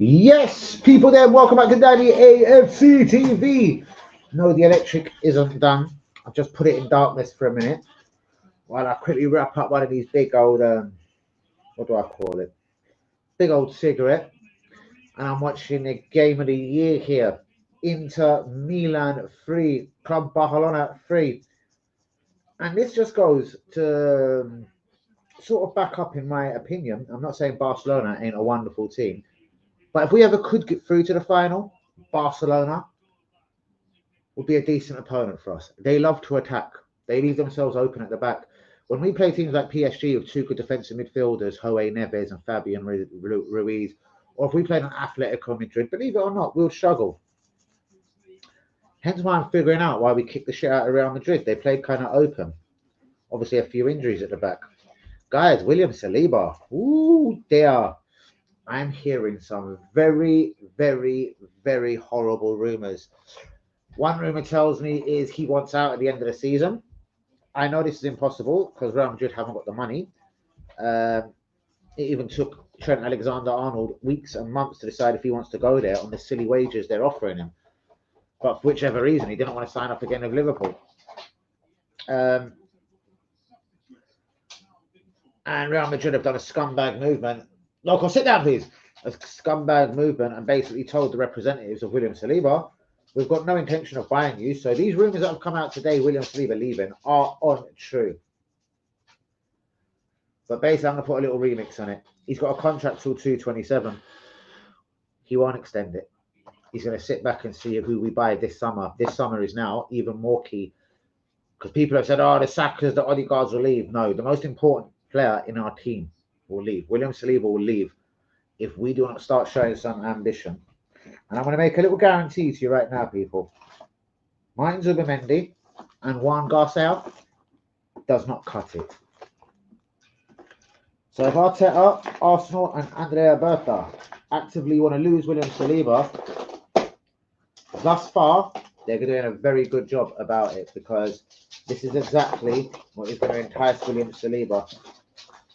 Yes, people there, welcome back to Danny AFC TV. No, the electric isn't done. I've just put it in darkness for a minute while I quickly wrap up one of these big old, what do I call it? Big old cigarette. And I'm watching the game of the year here. Inter Milan 3, Club Barcelona 3. And this just goes to sort of back up, in my opinion. I'm not saying Barcelona ain't a wonderful team, but if we ever could get through to the final, Barcelona would be a decent opponent for us. They love to attack. They leave themselves open at the back. When we play teams like PSG with two good defensive midfielders, Joe Neves and Fabian Ruiz, or if we play an Atletico Madrid, believe it or not, we'll struggle. Hence why I'm figuring out why we kicked the shit out of Real Madrid. They played kind of open. Obviously, a few injuries at the back. Guys, William Saliba. Ooh, dear. I'm hearing some very, very, very horrible rumours. One rumour tells me is he wants out at the end of the season. I know this is impossible because Real Madrid haven't got the money. It even took Trent Alexander-Arnold weeks and months to decide if he wants to go there on the silly wages they're offering him. But for whichever reason, he didn't want to sign up again with Liverpool. And Real Madrid have done a scumbag movement. Loco, sit down, please. A scumbag movement and basically told the representatives of William Saliba, we've got no intention of buying you. So these rumours that have come out today, William Saliba leaving, are untrue. But basically, I'm going to put a little remix on it. He's got a contract till 2027. He won't extend it. He's going to sit back and see who we buy this summer. This summer is now even more key. Because people have said, the Sakas, the Odegaards will leave. No, the most important player in our team will leave. William Saliba will leave if we do not start showing some ambition. And I'm going to make a little guarantee to you right now, people. Martin Zubimendi and Juan Garcia does not cut it. So if Arteta, Arsenal and Andrea Berta actively want to lose William Saliba, thus far, they're doing a very good job about it because this is exactly what is going to entice William Saliba.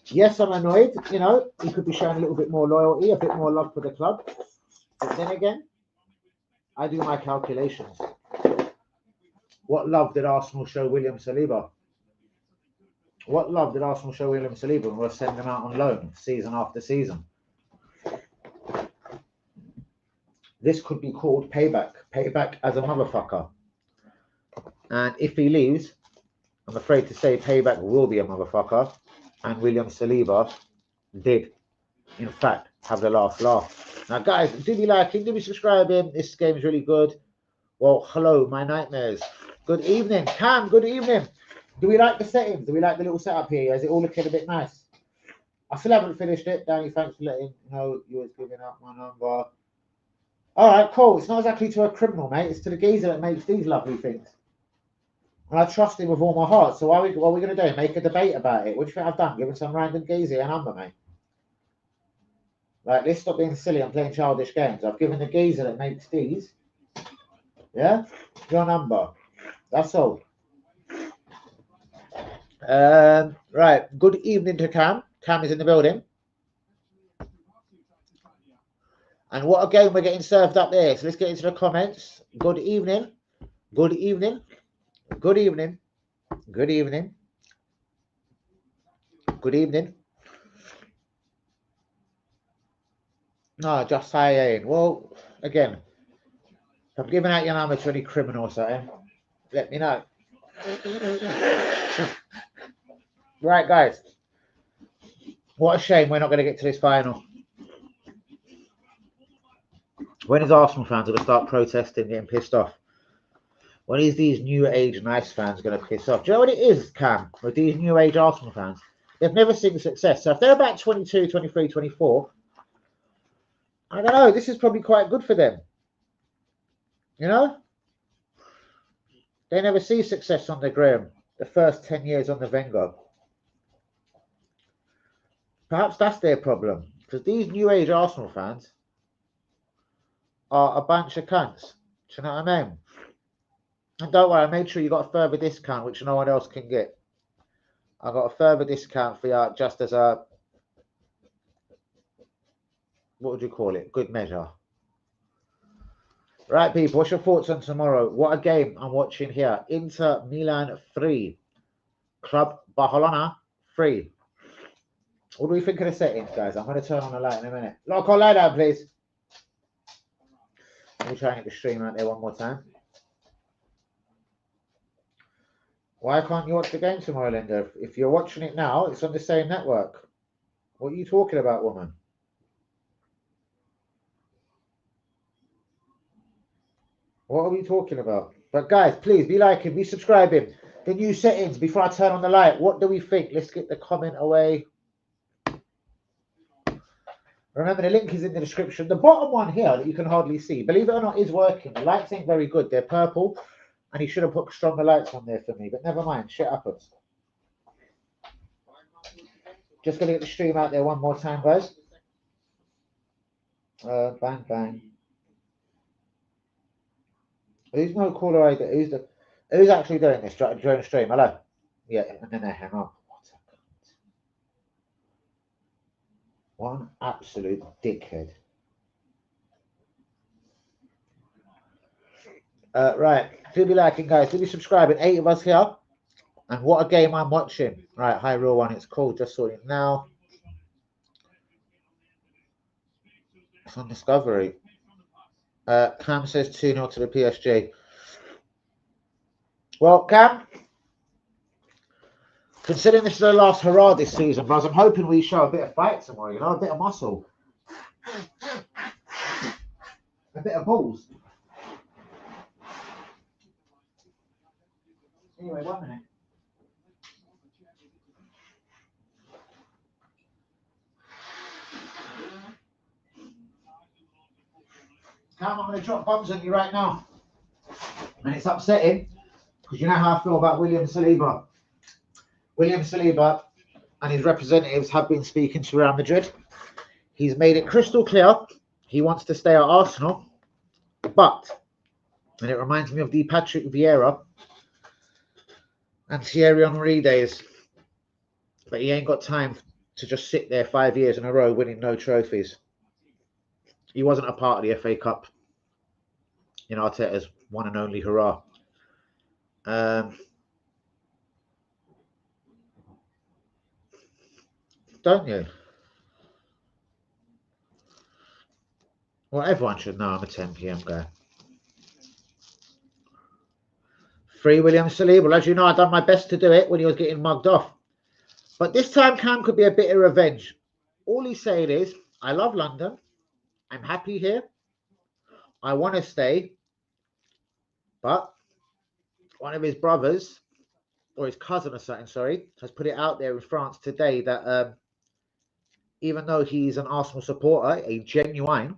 Yes, I'm annoyed. You know, he could be showing a little bit more loyalty, a bit more love for the club. But then again, I do my calculations. What love did Arsenal show William Saliba? What love did Arsenal show William Saliba when we're sending him out on loan season after season? This could be called payback. Payback as a motherfucker. And if he leaves, I'm afraid to say payback will be a motherfucker. And William Saliba did, in fact, have the last laugh. Now, guys, do be liking, do be subscribing. This game is really good. Well, hello, my nightmares. Good evening. Cam, good evening. Do we like the settings? Do we like the little setup here? Is it all looking a bit nice? I still haven't finished it. Danny, thanks for letting know you was giving up my number. All right, cool. It's not exactly to a criminal, mate. It's to the geezer that makes these lovely things. And I trust him with all my heart. So what are we going to do? Make a debate about it? What do you think I've done? Giving some random geezer a number, mate? Like, let's stop being silly and playing childish games. I've given the geezer that makes these, yeah, your number. That's all. Right. Good evening to Cam. Cam is in the building. And what a game we're getting served up there. So let's get into the comments. Good evening. Good evening. Good evening. Good evening. Good evening. No, just saying. Well, again, if I'm giving out your number to any criminal or something, let me know. Right, guys. What a shame we're not going to get to this final. When is Arsenal fans going to start protesting, getting pissed off? When is these new age nice fans going to piss off? Do you know what it is, Cam, with these new age Arsenal fans? They've never seen success. So if they're about 22, 23, 24, I don't know, this is probably quite good for them. You know? They never see success on the Graham, the first 10 years on the Wenger. Perhaps that's their problem. Because these new age Arsenal fans are a bunch of cunts. Do you know what I mean? And don't worry, I made sure you got a further discount, which no one else can get. I got a further discount for you just as a what would you call it? Good measure. Right, people, what's your thoughts on tomorrow? What a game I'm watching here. Inter Milan 3. Club Barcelona 3. What do we think of the settings, guys? I'm going to turn on the light in a minute. Lock our light out, please. Let me try and get the stream out there one more time. Why can't you watch the game tomorrow, Linda? If you're watching it now, it's on the same network. What are you talking about, woman? What are we talking about? But guys, please be liking, be subscribing. The new settings before I turn on the light. What do we think? Let's get the comment away. Remember, the link is in the description. The bottom one here that you can hardly see, believe it or not, is working. The lights ain't very good. They're purple. And he should have put stronger lights on there for me. But never mind. Shit happens. Just going to get the stream out there one more time, guys. Bang, bang. Who's no caller ID? Who's actually doing this during the stream? Hello. Yeah, and then they hang up. What an absolute dickhead. Right, do be liking, guys. Do be subscribing. 8 of us here. And what a game I'm watching. Right, hi, real one. It's cool. Just saw it now. It's on Discovery. Cam says 2-0 to the PSG. Well, Cam, considering this is the last hurrah this season, bros, I'm hoping we show a bit of fight tomorrow, you know, a bit of muscle. A bit of balls. Anyway, 1 minute. Cam, I'm going to drop bombs on you right now. And it's upsetting, because you know how I feel about William Saliba. William Saliba and his representatives have been speaking to Real Madrid. He's made it crystal clear he wants to stay at Arsenal, but, and it reminds me of the Patrick Vieira and Thierry Henry days, but he ain't got time to just sit there 5 years in a row winning no trophies. He wasn't a part of the FA Cup in Arteta's one and only hurrah. Don't you? Well, everyone should know I'm a 10 PM guy. Free William Saliba. Well, as you know, I've done my best to do it when he was getting mugged off. But this time, Cam could be a bit of revenge. All he's saying is, I love London. I'm happy here. I want to stay. But one of his brothers, or his cousin or something, sorry, has put it out there in France today that even though he's an Arsenal supporter, he's a genuine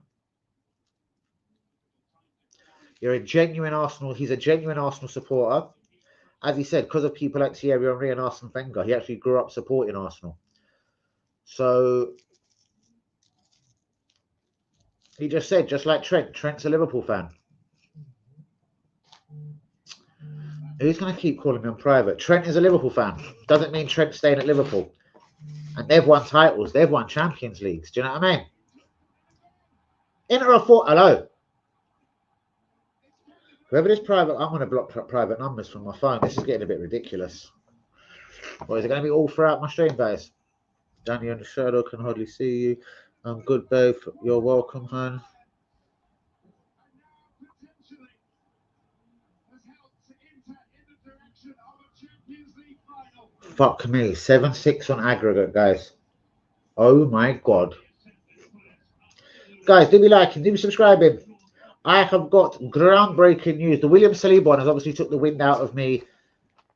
Arsenal supporter. As he said, because of people like Thierry Henry and Arsene Wenger, he actually grew up supporting Arsenal. So he just said, just like Trent's a Liverpool fan. Who's going to keep calling me on private? Trent is a Liverpool fan. Doesn't mean Trent's staying at Liverpool. And they've won titles. They've won Champions Leagues. Do you know what I mean? Inter a thought, hello. Whoever this private, I'm going to block private numbers from my phone. This is getting a bit ridiculous. Or is it going to be all throughout my stream, guys? Danny and the shadow can hardly see you. I'm good, babe. You're welcome, hon. Fuck me. 7-6 on aggregate, guys. Oh my God. Guys, do be liking, do be subscribing. I have got groundbreaking news. The William Saliba one has obviously took the wind out of me.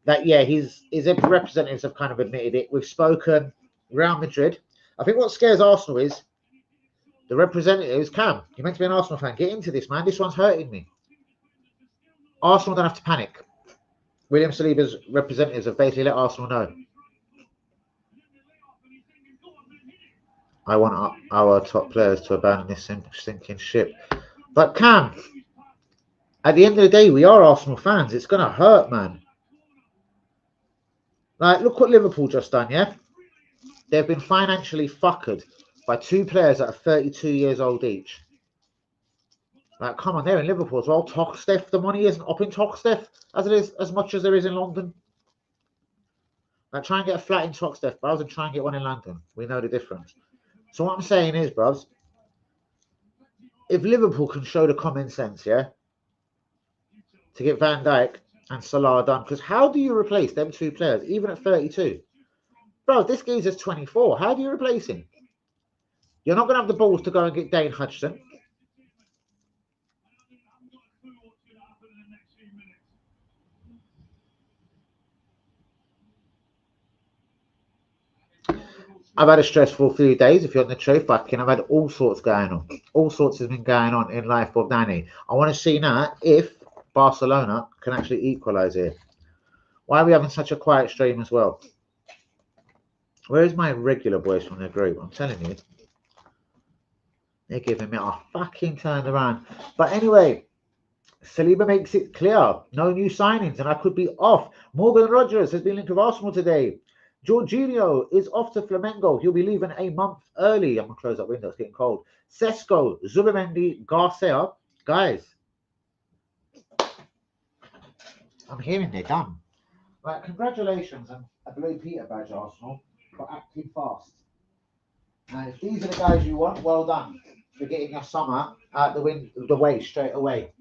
That, yeah, his representatives have kind of admitted it. We've spoken. Real Madrid. I think what scares Arsenal is the representatives. Cam, you're meant to be an Arsenal fan. Get into this, man. This one's hurting me. Arsenal don't have to panic. William Saliba's representatives have basically let Arsenal know. I want our top players to abandon this sinking ship. But Cam, at the end of the day, we are Arsenal fans. It's going to hurt, man. Like, look what Liverpool just done, yeah? They've been financially fuckered by two players that are 32 years old each. Like, come on, they're in Liverpool as well. Toxteth, the money isn't up in Toxteth as it is as much as there is in London. Like, try and get a flat in Toxteth, bros, and try and get one in London. We know the difference. So what I'm saying is, bros, if Liverpool can show the common sense, yeah, to get Van Dijk and Salah done, because how do you replace them two players, even at 32? Bro, this geezer's 24. How do you replace him? You're not going to have the balls to go and get Dane Hudson. I've had a stressful few days, if you're on the truth, but I've had all sorts going on. All sorts has been going on in life of Danny. I want to see now if Barcelona can actually equalise here. Why are we having such a quiet stream as well? Where is my regular boys from the group? I'm telling you. They're giving me a fucking turnaround. But anyway, Saliba makes it clear. No new signings and I could be off. Morgan Rogers has been linked with Arsenal today. Jorginho is off to Flamengo. He'll be leaving a month early. I'm going to close that window. It's getting cold. Sesko, Zubimendi, Garcia. Guys, I'm hearing they're done. Right, congratulations and a Blue Peter badge, Arsenal, for acting fast. Now, if these are the guys you want, well done for getting your summer out the way straight away.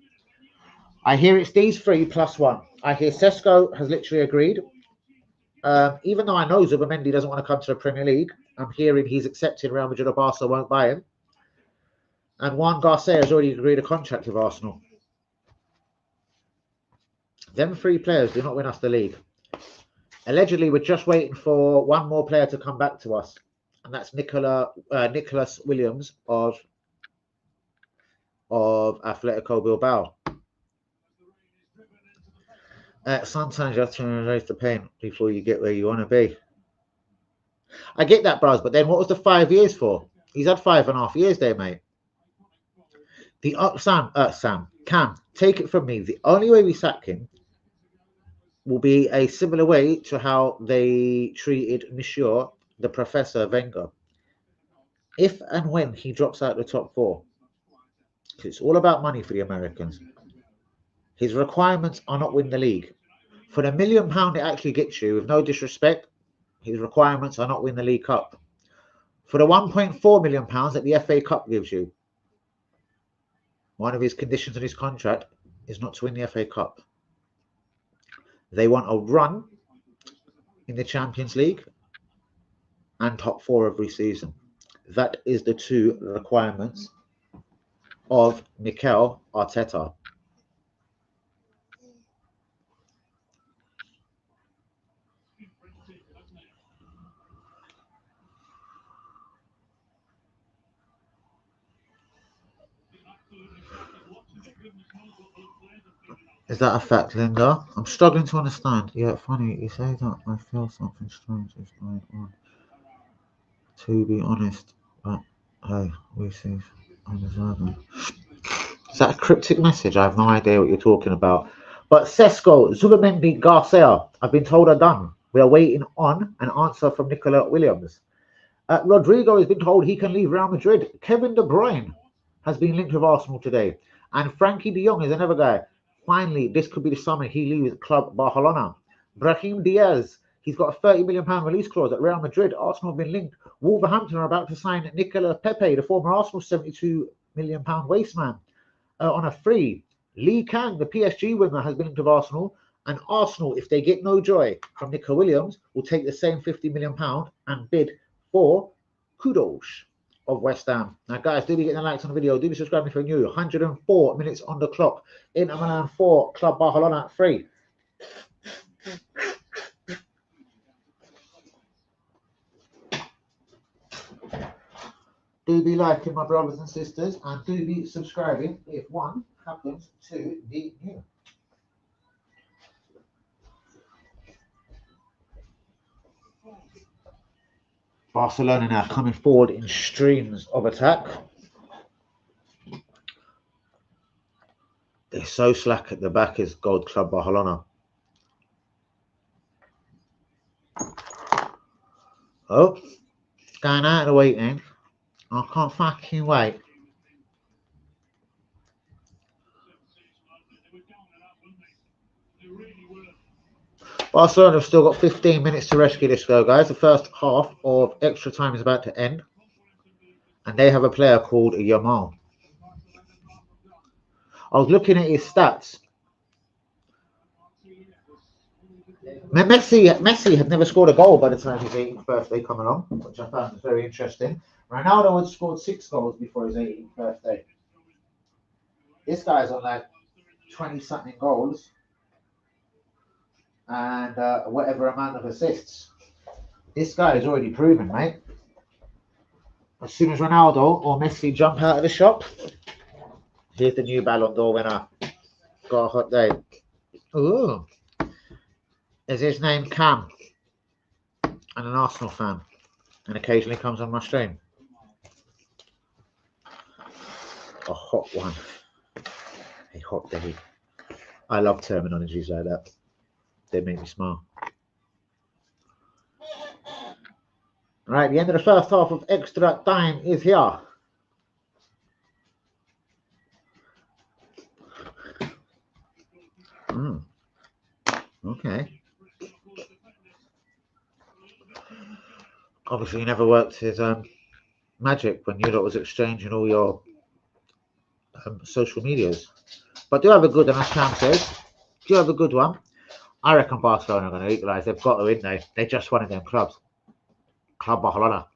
I hear it's these three plus one. I hear Sesko has literally agreed. Even though I know Zubimendi doesn't want to come to the Premier League, I'm hearing he's accepting Real Madrid or Barca won't buy him. And Juan Garcia has already agreed a contract with Arsenal. Them three players do not win us the league. Allegedly, we're just waiting for one more player to come back to us. And that's Nicholas Williams of Atletico Bilbao. Sometimes you have to erase the pain before you get where you want to be. I get that, bros, but then what was the 5 years for? He's had 5.5 years there, mate. Cam, take it from me. The only way we sack him will be a similar way to how they treated Monsieur, the Professor Wenger. If and when he drops out the top four, it's all about money for the Americans. His requirements are not win the league. For the £1 million it actually gets you, with no disrespect, his requirements are not win the League Cup. For the £1.4 million that the FA Cup gives you, one of his conditions in his contract is not to win the FA Cup. They want a run in the Champions League and top four every season. That is the two requirements of Mikel Arteta. Is that a fact, Linda? I'm struggling to understand. Yeah, funny, you say that. I feel something strange is going on. To be honest, but hey, we see undeserving. Is that a cryptic message? I have no idea what you're talking about. But Sesko, Zubimendi, Garcia, I've been told are done. We are waiting on an answer from Nicola Williams. Rodrigo has been told he can leave Real Madrid. Kevin De Bruyne has been linked with Arsenal today. And Frankie de Jong is another guy. Finally, this could be the summer he leaves Club Barcelona. Brahim Diaz, he's got a £30 million release clause at Real Madrid. Arsenal have been linked. Wolverhampton are about to sign Nicola Pepe, the former Arsenal £72 million wasteman, on a free. Lee Kang, the PSG winger, has been linked with Arsenal. And Arsenal, if they get no joy from Nico Williams, will take the same £50 million and bid for Kudos of West Ham. Now, guys, do be getting the likes on the video. Do be subscribing for new. 104 minutes on the clock. Inter Milan 4, Club Barcelona 3. Do be liking, my brothers and sisters, and do be subscribing if one happens to be new. Barcelona now coming forward in streams of attack. They're so slack at the back as Gold Club Barcelona. Oh, going out of the waiting. I can't fucking wait. Barcelona have still got 15 minutes to rescue this goal, guys. The first half of extra time is about to end. And they have a player called Yamal. I was looking at his stats. Messi had never scored a goal by the time his 18th birthday come along, which I found very interesting. Ronaldo had scored 6 goals before his 18th birthday. This guy's on like 20-something goals and whatever amount of assists. This guy is already proven, mate. As soon as Ronaldo or Messi jump out of the shop, here's the new Ballon d'Or winner. Got a hot day. Ooh. Is his name Cam? And an Arsenal fan. And occasionally comes on my stream. A hot one. A hot day. I love terminologies like that. They make me smile. Right, the end of the first half of extra time is here. Okay. Obviously, you never worked his magic when you lot was exchanging all your social medias. But do have a good one, as Cam says. Do have a good one. I reckon Barcelona are going to equalise. They've got to, ain't they? They're just one of them clubs. Club Barcelona.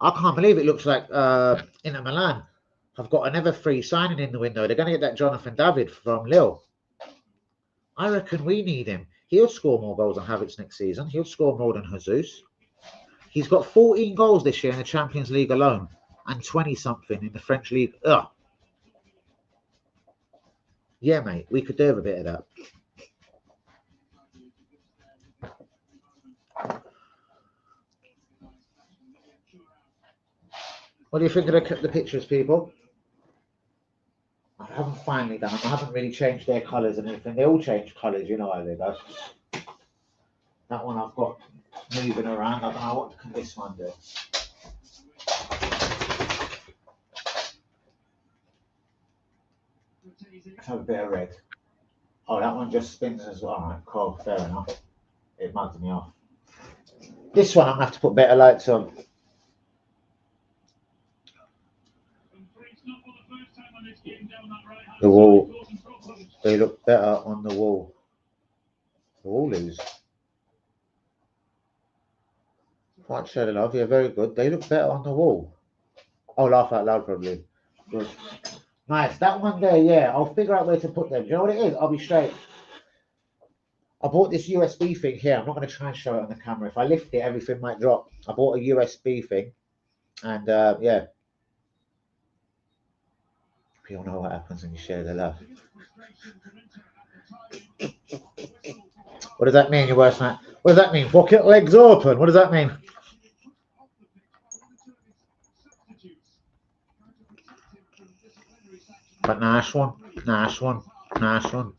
I can't believe it looks like Inter Milan have got another free signing in the window. They're going to get that Jonathan David from Lille. I reckon we need him. He'll score more goals than Havertz next season. He'll score more than Jesus. He's got 14 goals this year in the Champions League alone and 20-something in the French League. Ugh. Yeah, mate, we could do with a bit of that. What do you think of the pictures, people? I haven't finally done them. I haven't really changed their colours and everything. They all change colours, you know how they go. That one I've got moving around. I don't know what can this one do. Let's have a bit of red. Oh, that one just spins as well. Alright, cool, fair enough. It mugged me off. This one I'm going to have to put better lights on. The wall. They look better on the wall. The wall is. Quite shed of love. Yeah, very good. They look better on the wall. I'll laugh out loud probably. Good. Nice. That one there, yeah. I'll figure out where to put them. Do you know what it is? I'll be straight. I bought this USB thing here. I'm not going to try and show it on the camera. If I lift it, everything might drop. I bought a USB thing. And yeah. You all know what happens when you share the love. What does that mean, your worst night? What does that mean? Pocket legs open. What does that mean? But nice one. Nice one. Nice one.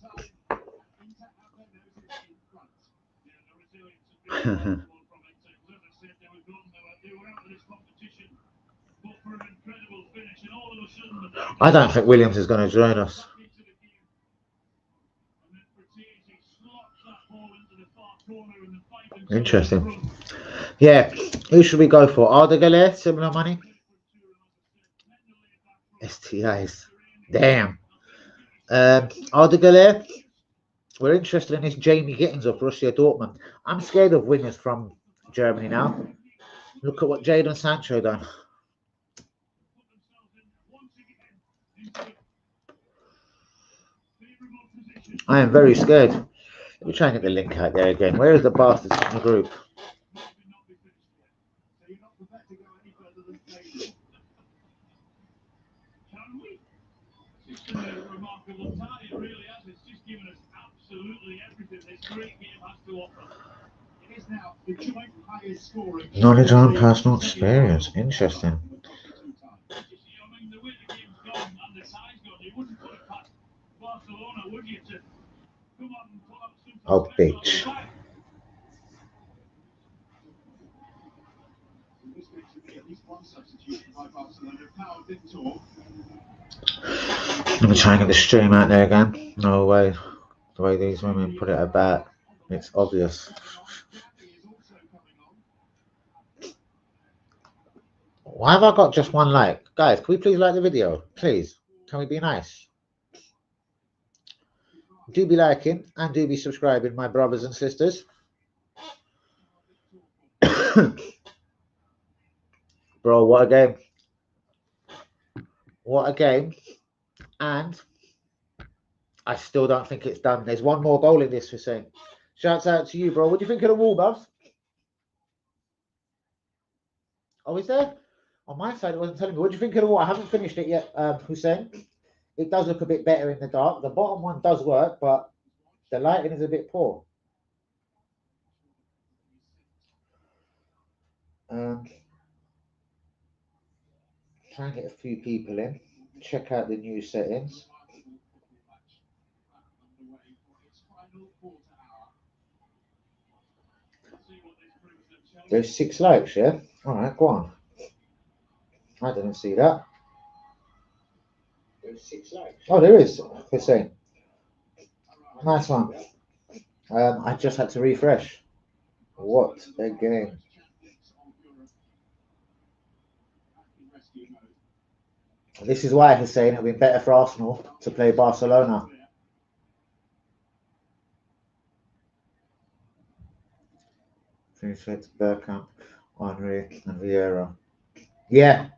I don't think Williams is going to join us. Interesting. Yeah, who should we go for? Arda Güler, similar money? STIs. Damn. Arda Güler, we're interested in this Jamie Gittins of Borussia Dortmund. I'm scared of wingers from Germany now. Look at what Jadon Sancho done. I am very scared. Let me try and get the link out there again. Where is the bastards in the group? Knowledge on personal experience. Interesting. Oh, bitch. Let me try and get the stream out there again. No way. The way these women put it about, it's obvious. Why have I got just one like? Guys, can we please like the video? Please. Can we be nice? Do be liking and do be subscribing, my brothers and sisters. Bro, what a game. What a game. And I still don't think it's done. There's one more goal in this, Hussein. Shouts out to you, bro. What do you think of the wall, bruv? Oh, is there? On my side, it wasn't telling me. What do you think of the wall? I haven't finished it yet, Hussein. It does look a bit better in the dark. The bottom one does work, but the lighting is a bit poor. Try and get a few people in. Check out the new settings. There's 6 likes, yeah? All right, go on. I didn't see that. There's 6 likes. Oh, there is, Hussein. Nice one. I just had to refresh. What a game. This is why Hussein, it would be better for Arsenal to play Barcelona. Bergkamp, Henry, and Vieira. Yeah,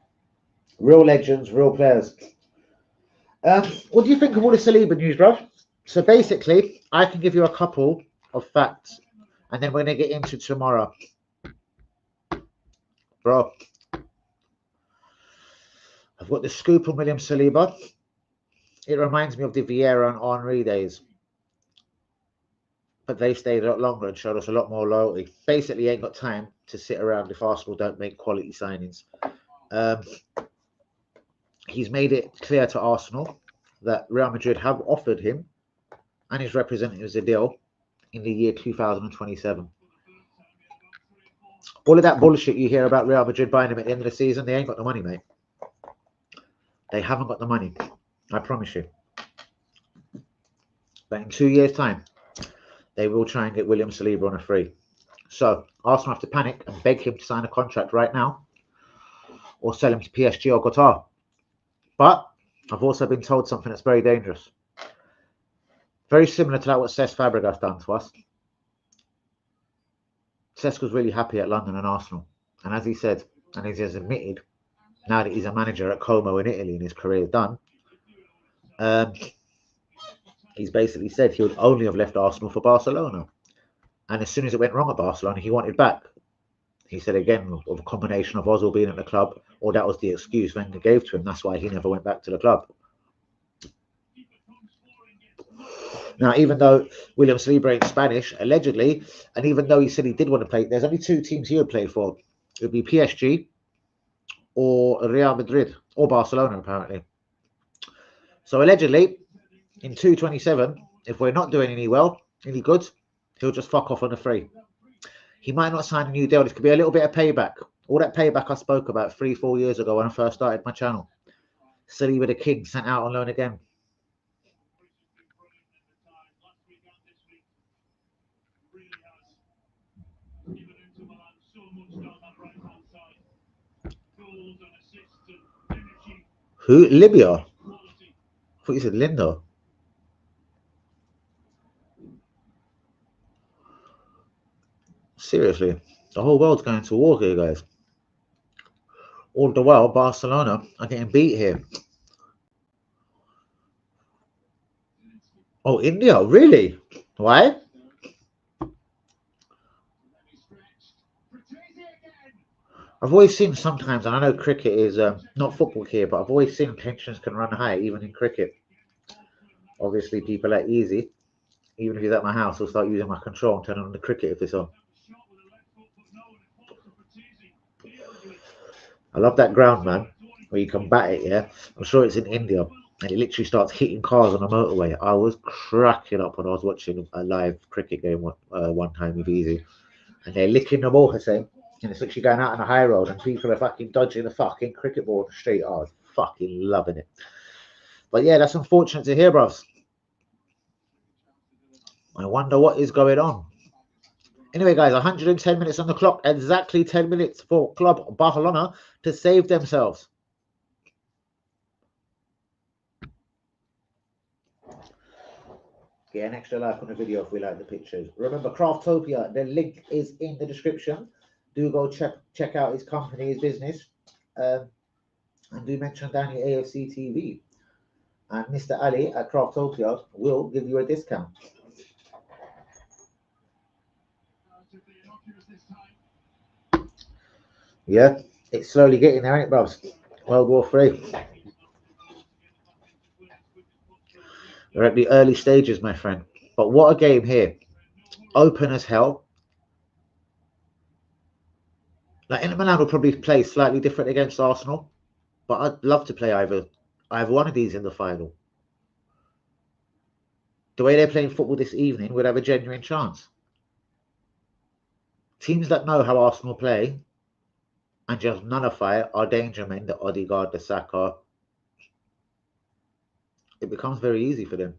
real legends, real players. What do you think of all the Saliba news, bro? So basically, I can give you a couple of facts, and then we're going to get into tomorrow. Bro, I've got the scoop on William Saliba. It reminds me of the Vieira and Henry days. But they stayed a lot longer and showed us a lot more loyalty. Basically, ain't got time to sit around if Arsenal don't make quality signings. He's made it clear to Arsenal that Real Madrid have offered him and his representatives a deal in the year 2027. All of that bullshit you hear about Real Madrid buying him at the end of the season, they ain't got the money, mate. They haven't got the money. I promise you. But in 2 years' time, they will try and get William Saliba on a free. So Arsenal have to panic and beg him to sign a contract right now or sell him to PSG or Qatar. But I've also been told something that's very dangerous. Very similar to that what Cesc Fabregas done to us. Cesc was really happy at London and Arsenal. And as he said, and as he has admitted, now that he's a manager at Como in Italy and his career is done, he's basically said he would only have left Arsenal for Barcelona. And as soon as it went wrong at Barcelona, he wanted back. He said again, of a combination of Ozil being at the club, or that was the excuse Wenger gave to him. That's why he never went back to the club. Now, even though William Saliba ain't Spanish, allegedly, and even though he said he did want to play, there's only 2 teams he would play for. It would be PSG or Real Madrid or Barcelona, apparently. So allegedly, in 2027, if we're not doing any good, he'll just fuck off on a free. He might not sign a new deal. This could be a little bit of payback. All that payback I spoke about 3-4 years ago when I first started my channel. Saliba the King sent out on loan again. Who? Libya? I thought you said Linda. Seriously, the whole world's going to war here, guys. All the while, Barcelona are getting beat here. Oh, India? Really? Why? I've always seen sometimes, and I know cricket is not football here, but I've always seen tensions can run high, even in cricket. Obviously, people are easy. Even if he's at my house, I'll start using my control and turn on the cricket if it's on. I love that ground, man, where you can bat it, yeah? I'm sure it's in India, and it literally starts hitting cars on the motorway. I was cracking up when I was watching a live cricket game one time with Easy, and they're licking the ball, Hussein. And it's literally going out on a high road and people are fucking dodging the fucking cricket ball on the street. I was fucking loving it. But yeah, that's unfortunate to hear, bros. I wonder what is going on. Anyway, guys, 110 minutes on the clock. Exactly 10 minutes for Club Barcelona to save themselves. Get an extra like on the video if we like the pictures. Remember, Craftopia, the link is in the description. Do go check out his company, his business. And do mention Danny AFC TV. And Mr. Ali at Craftopia will give you a discount. Yeah, it's slowly getting there, ain't it, bros? World War III. We're at the early stages, my friend. But what a game here. Open as hell. Now, Inter Milan will probably play slightly different against Arsenal. But I'd love to play either one of these in the final. The way they're playing football this evening would have a genuine chance. Teams that know how Arsenal play and just nullify our danger men, the Odegaard, the Saka, it becomes very easy for them.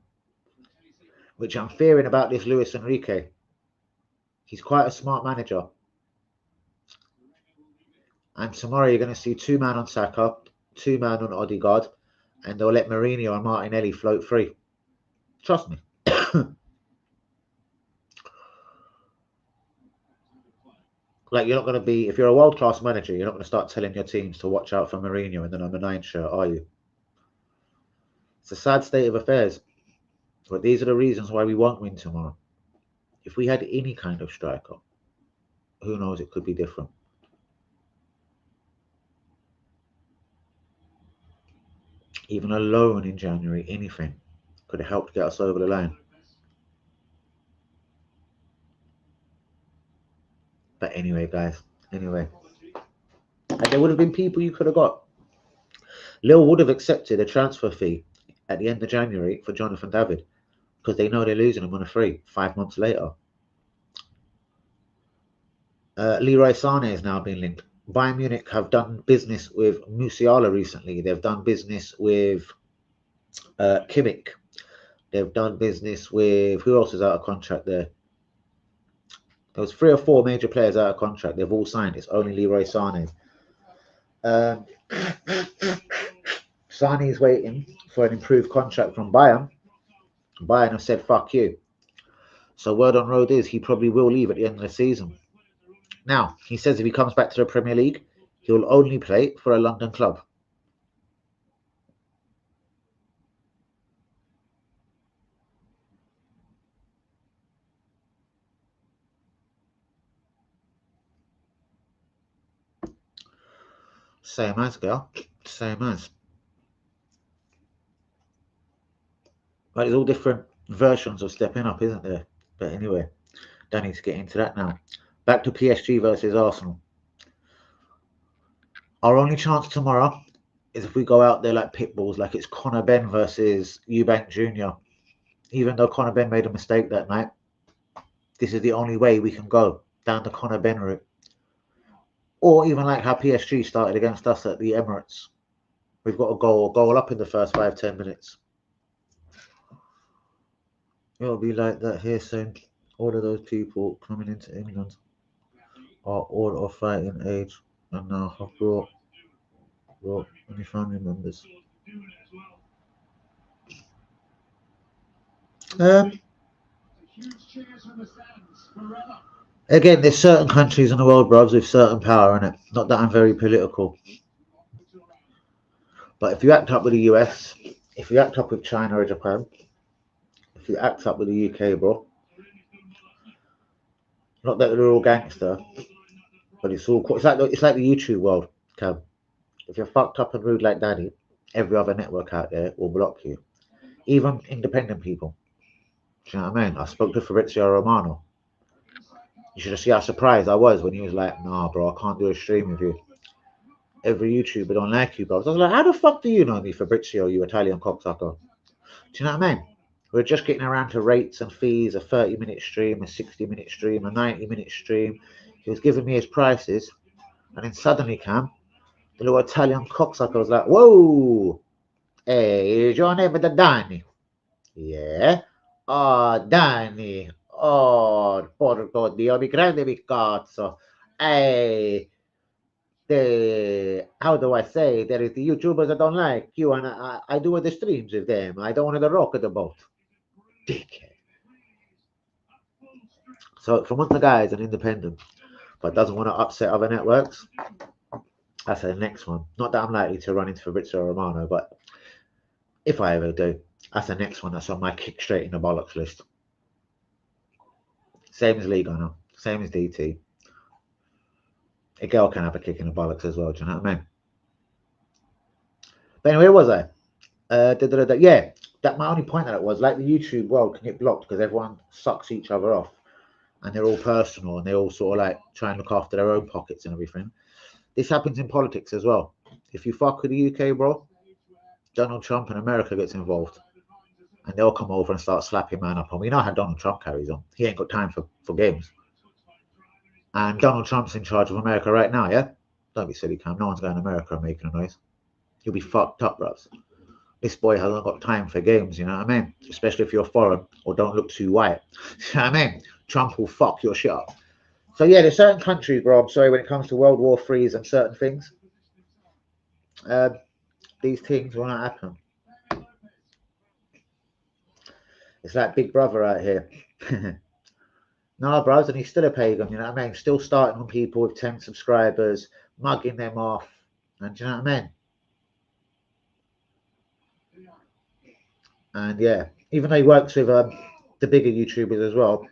Which I'm fearing about this Luis Enrique. He's quite a smart manager. And tomorrow you're going to see 2-man on Saka, 2-man on Odegaard, and they'll let Mourinho and Martinelli float free. Trust me. Like, you're not going to be, if you're a world-class manager, you're not going to start telling your teams to watch out for Mourinho in the number 9 shirt, are you? It's a sad state of affairs. But these are the reasons why we won't win tomorrow. If we had any kind of striker, who knows, it could be different. Even a loan in January, anything, could have helped get us over the line. But anyway, guys, and there would have been people you could have got. Lille would have accepted a transfer fee at the end of January for Jonathan David because they know they're losing him on a free 5 months later. Leroy Sané has now been linked. Bayern Munich have done business with Musiala recently. They've done business with Kimmich. They've done business with, who else is out of contract there? There was 3 or 4 major players out of contract. They've all signed. It's only Leroy Sané. Sané is waiting for an improved contract from Bayern. Bayern have said, fuck you. So word on road is he probably will leave at the end of the season. Now, he says if he comes back to the Premier League, he will only play for a London club. Same as, girl. Same as. But there's all different versions of stepping up, isn't there? But anyway, don't need to get into that now. Back to PSG versus Arsenal. Our only chance tomorrow is if we go out there like pit bulls, like it's Conor Benn versus Eubank Jr. Even though Conor Benn made a mistake that night, this is the only way we can go down the Conor Benn route. Or even like how PSG started against us at the Emirates. We've got a goal up in the first 5-10 minutes. It'll be like that here soon. All of those people coming into England are all of fighting age and now have brought any family members. Again, there's certain countries in the world, bros, with certain power in it. Not that I'm very political. But if you act up with the US, if you act up with China or Japan, if you act up with the UK, bro, not that they're all gangster, but it's like the YouTube world, Cam. If you're fucked up and rude like Danny, every other network out there will block you. Even independent people. Do you know what I mean? I spoke to Fabrizio Romano. You should have seen how surprised I was when he was like, nah, bro, I can't do a stream with you. Every YouTuber don't like you, bro. So I was like, how the fuck do you know me, Fabrizio, you Italian cocksucker? Do you know what I mean? We're just getting around to rates and fees, a 30-minute stream, a 60-minute stream, a 90-minute stream. He was giving me his prices, and then suddenly came the little Italian cocksucker was like, "Whoa, hey, is your name Danny?" Yeah. Oh, Danny. Oh, porco Dio, mi grande mi cazzo. Hey, how do I say? There is the YouTubers that don't like you, and I do the streams with them. I don't want to rock the boat. Dickhead. So, from one of the guys, an independent, but doesn't want to upset other networks, that's the next one. Not that I'm likely to run into Fabrizio Romano, but if I ever do, that's the next one that's on my kick straight in the bollocks list. Same as Lee Gunner, same as DT. A girl can have a kick in the bollocks as well, do you know what I mean? But anyway, where was I? Yeah, that my only point that it was, like the YouTube world can get blocked because everyone sucks each other off and they're all personal and they all sort of like try and look after their own pockets and everything. This happens in politics as well. If you fuck with the UK, bro, Donald Trump and America gets involved and they'll come over and start slapping man up on. We know how Donald Trump carries on. He ain't got time for games. And Donald Trump's in charge of America right now, yeah? Don't be silly, Cam. No one's going to America and making a noise. You'll be fucked up, bruv. This boy hasn't got time for games, you know what I mean? Especially if you're foreign or don't look too white. You know what I mean? Trump will fuck your shit up. So yeah, there's certain countries, bro, I'm sorry, when it comes to World War IIIs and certain things, these things will not happen. It's like Big Brother out here. No, bros, and he's still a pagan, you know what I mean? Still starting on people with 10 subscribers, mugging them off, and do you know what I mean? And yeah, even though he works with the bigger YouTubers as well,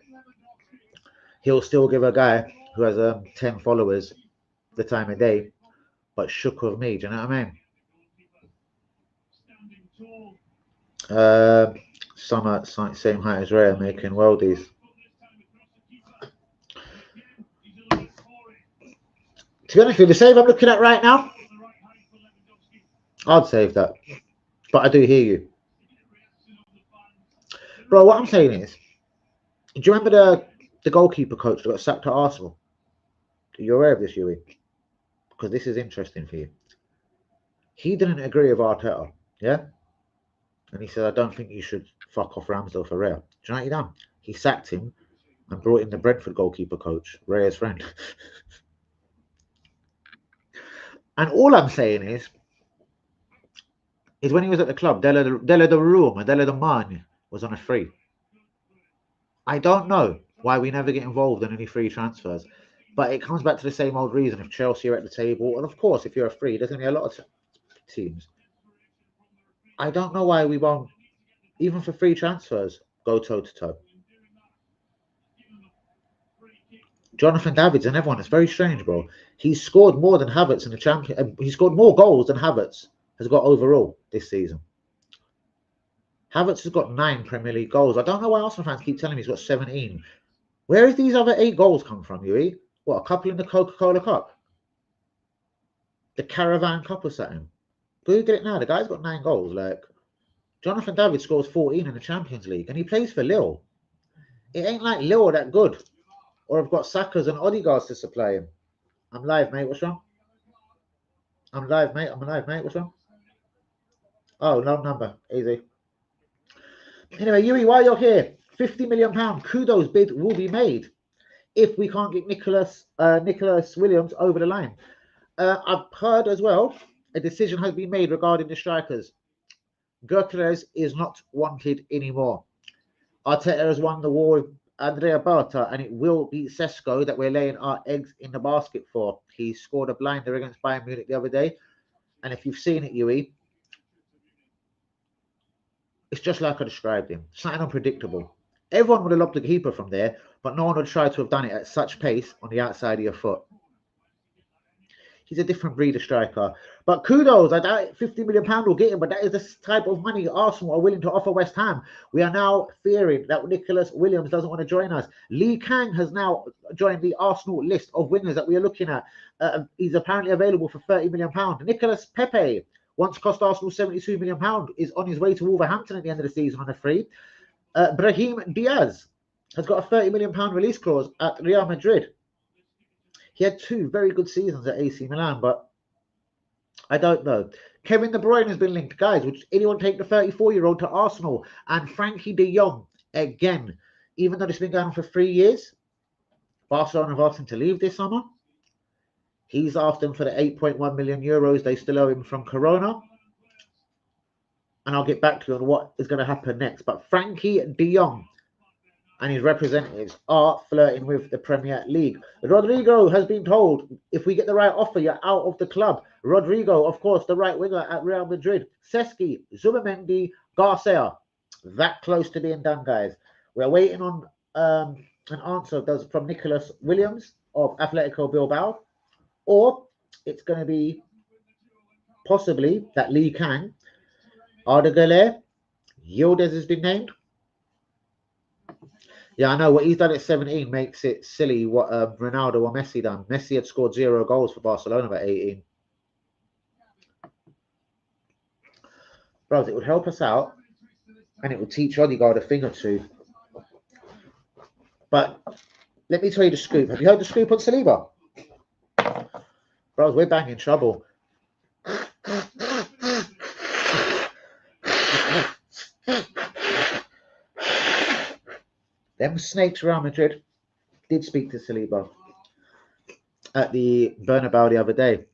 he'll still give a guy who has 10 followers the time of day, but shook with me, do you know what I mean? Some at same height as Rhea making worldies. To be honest with you, the save I'm looking at right now, I'd save that. But I do hear you. Bro, what I'm saying is, do you remember the goalkeeper coach that got sacked at Arsenal? Are you aware of this, Yui? Because this is interesting for you. He didn't agree with Arteta, yeah? And he said, I don't think you should fuck off Ramsdale for Rhea. Do you know what he done? He sacked him and brought in the Brentford goalkeeper coach, Rhea's friend. And all I'm saying is when he was at the club, Della de Roma, Della de Man was on a free. I don't know why we never get involved in any free transfers, but it comes back to the same old reason. If Chelsea are at the table, and of course, if you're a free, there's going to be a lot of teams. I don't know why we won't, even for free transfers, go toe-to-toe. Jonathan Davids and everyone, it's very strange, bro. He's scored more than Havertz in the champion. He scored more goals than Havertz has got overall this season. Havertz has got 9 Premier League goals. I don't know why Arsenal fans keep telling me he's got 17. Where have these other 8 goals come from, Yui? What, a couple in the Coca-Cola Cup? The Caravan Cup or something? Google it now. The guy's got 9 goals. Like, Jonathan David scores 14 in the Champions League, and he plays for Lille. It ain't like Lille are that good. Or I've got Sakas and Odegaards to supply him. I'm live, mate. What's wrong? I'm live, mate. What's wrong? Oh, no number. Easy. Anyway, Yui, while you're here, £50 million kudos bid will be made if we can't get Nicholas Williams over the line. I've heard as well a decision has been made regarding the strikers. Gyökeres is not wanted anymore. Arteta has won the war with Andrea Berta, and it will be Sesko that we're laying our eggs in the basket for. He scored a blinder against Bayern Munich the other day, and if you've seen it, Yui, it's just like I described him. Something unpredictable. Everyone would have loved the keeper from there, but no one would try to have done it at such pace on the outside of your foot. He's a different breed of striker. But kudos, I doubt £50 million will get him, but that is the type of money Arsenal are willing to offer West Ham. We are now fearing that Nicholas Williams doesn't want to join us. Lee Kang has now joined the Arsenal list of winners that we are looking at. He's apparently available for £30 million. Nicolas Pepe, once cost Arsenal £72 million, is on his way to Wolverhampton at the end of the season on a free. Brahim Diaz has got a £30 million release clause at Real Madrid. He had 2 very good seasons at AC Milan, but I don't know. Kevin De Bruyne has been linked. Guys, would anyone take the 34-year-old to Arsenal? And Frankie de Jong, again, even though it's been going on for 3 years, Barcelona have asked him to leave this summer. He's asked them for the 8.1 million euros they still owe him from Corona. And I'll get back to you on what is going to happen next. But Frankie de Jong and his representatives are flirting with the Premier League. Rodrigo has been told, if we get the right offer, you're out of the club. Rodrigo, of course, the right winger at Real Madrid. Cesky, Zubimendi, Garcia. That close to being done, guys. We're waiting on an answer from Nicholas Williams of Atletico Bilbao. Or it's going to be possibly that Lee Kang, Arda Güler, Yildiz has been named. Yeah, I know what he's done at 17 makes it silly what Ronaldo or Messi done. Messi had scored 0 goals for Barcelona at 18. Bros, it would help us out and it would teach Odegaard a thing or two. But let me tell you the scoop. Have you heard the scoop on Saliba? Bros, we're banging trouble. Them snakes Real Madrid did speak to Saliba at the Bernabeu the other day.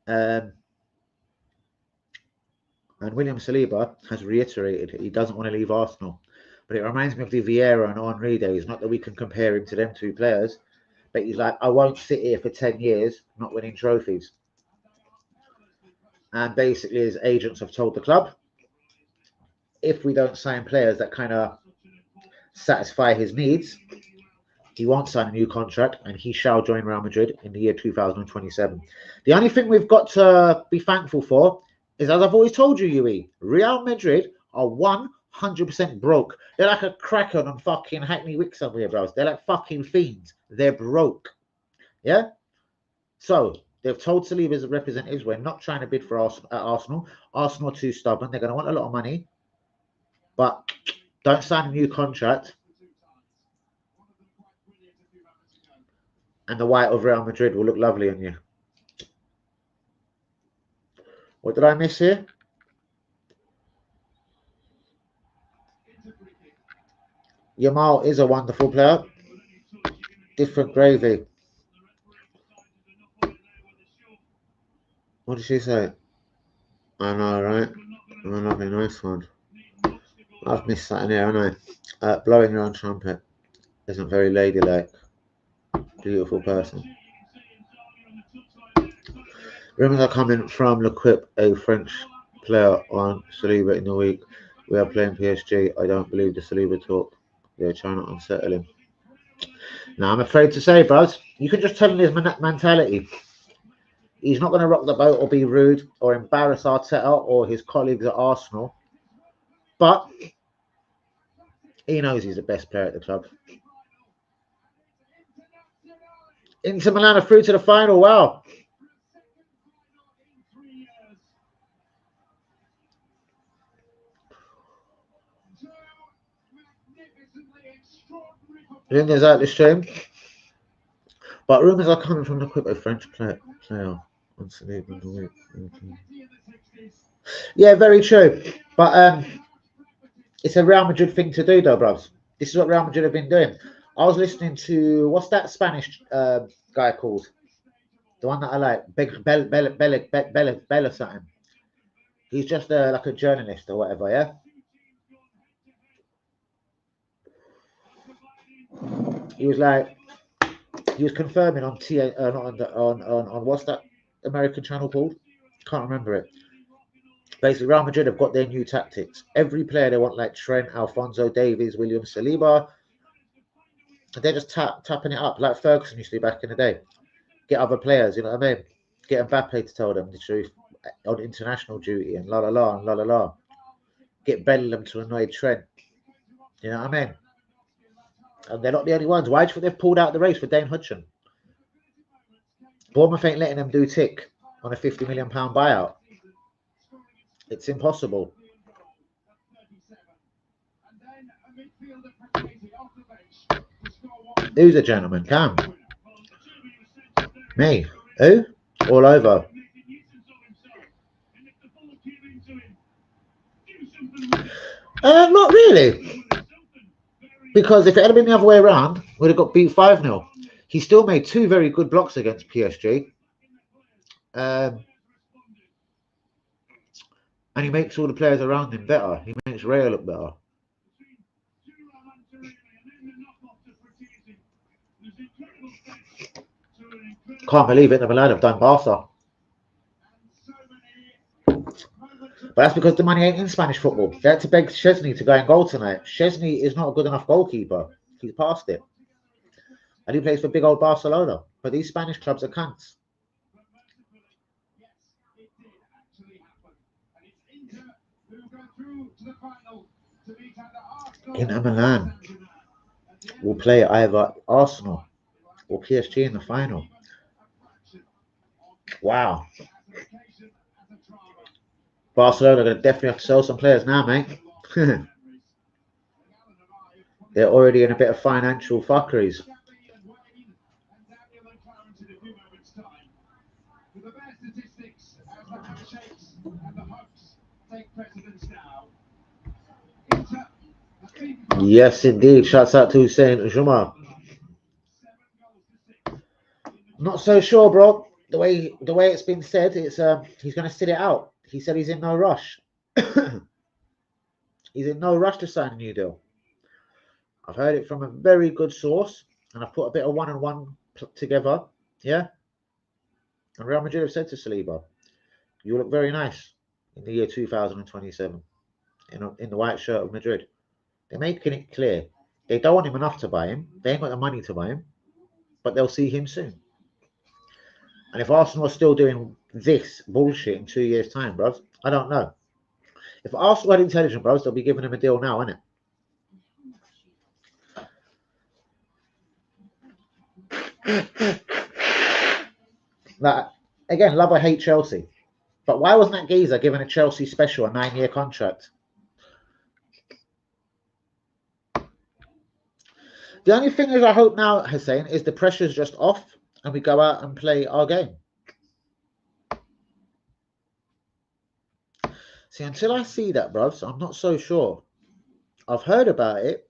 And William Saliba has reiterated he doesn't want to leave Arsenal. But it reminds me of the Vieira and Henry days. Not that we can compare him to them 2 players. But he's like, I won't sit here for 10 years not winning trophies. And basically his agents have told the club, if we don't sign players that kind of satisfy his needs, he won't sign a new contract and he shall join Real Madrid in the year 2027. The only thing we've got to be thankful for is, as I've always told you, Yui, Real Madrid are 100% broke. They're like a cracker on fucking Hackney Wick somewhere, bros. They're like fucking fiends. They're broke. Yeah? So, they've told Saliba's representatives, we're not trying to bid for Arsenal. Arsenal are too stubborn. They're going to want a lot of money. But don't sign a new contract. And the white of Real Madrid will look lovely on you. What did I miss here? Yamal is a wonderful player. Different gravy. What did she say? I know, right? Another nice one. I've missed that in here, haven't I? Blowing your own trumpet isn't very ladylike. Beautiful person. Rumours are coming from L'Equipe, a French player on Saliba in the week. We are playing PSG. I don't believe the Saliba talk. They're trying to unsettle him. Now, I'm afraid to say, bros, you can just tell him his mentality. He's not going to rock the boat or be rude or embarrass Arteta or his colleagues at Arsenal. But he knows he's the best player at the club. Inter Milan are through to the final. Wow. Rumours out the stream. But rumours are coming from the L'Equipe, a French player on Saliba in the week. Yeah, very true. But it's a Real Madrid thing to do, though, bros. This is what Real Madrid have been doing. I was listening to, what's that Spanish guy called? The one that I like, Bella something. He's just like a journalist or whatever, yeah? He was confirming on on what's that American channel called? Can't remember it. Basically, Real Madrid have got their new tactics. Every player they want, like Trent, Alphonso Davies, William Saliba, they're just tapping it up like Ferguson used to do back in the day. Get other players, you know what I mean? Get Mbappe to tell them the truth on international duty and la la la and la la la. Get Bellingham to annoy Trent. You know what I mean? And they're not the only ones. Why do you think they've pulled out the race for Dane Hudson? Bournemouth ain't letting them do tick on a £50 million buyout. It's impossible. Who's a gentleman? Cam. Me. Who? All over. Not really. Because if it had been the other way around, we'd have got beat 5-0. He still made 2 very good blocks against PSG. And he makes all the players around him better. He makes Raya look better. Can't believe it. The Milan have done Barca. But that's because the money ain't in Spanish football. They had to beg Szczesny to go in goal tonight. Szczesny is not a good enough goalkeeper. He's past it. And he plays for big old Barcelona. But these Spanish clubs are cunts. Inter Milan will play either Arsenal or PSG in the final. Wow. Barcelona are going to definitely have to sell some players now, mate. They're already in a bit of financial fuckeries. Yes, indeed. Shouts out to Hussein Juma. Not so sure, bro. The way it's been said, it's he's going to sit it out. He said he's in no rush. He's in no rush to sign a new deal. I've heard it from a very good source, and I've put a bit of one-on-one together. Yeah. And Real Madrid have said to Saliba, "You look very nice in the year 2027 in the white shirt of Madrid." They're making it clear they don't want him enough to buy him. They ain't got the money to buy him, but they'll see him soon. And if Arsenal are still doing this bullshit in 2 years' time, bros, I don't know. If Arsenal had intelligent, bros, they'll be giving him a deal now, innit? Like, again, love or hate Chelsea. But why wasn't that geezer given a Chelsea special, a 9-year contract? The only thing is I hope now, Hussein, is the pressure's just off and we go out and play our game. See, until I see that, bruv, I'm not so sure. I've heard about it,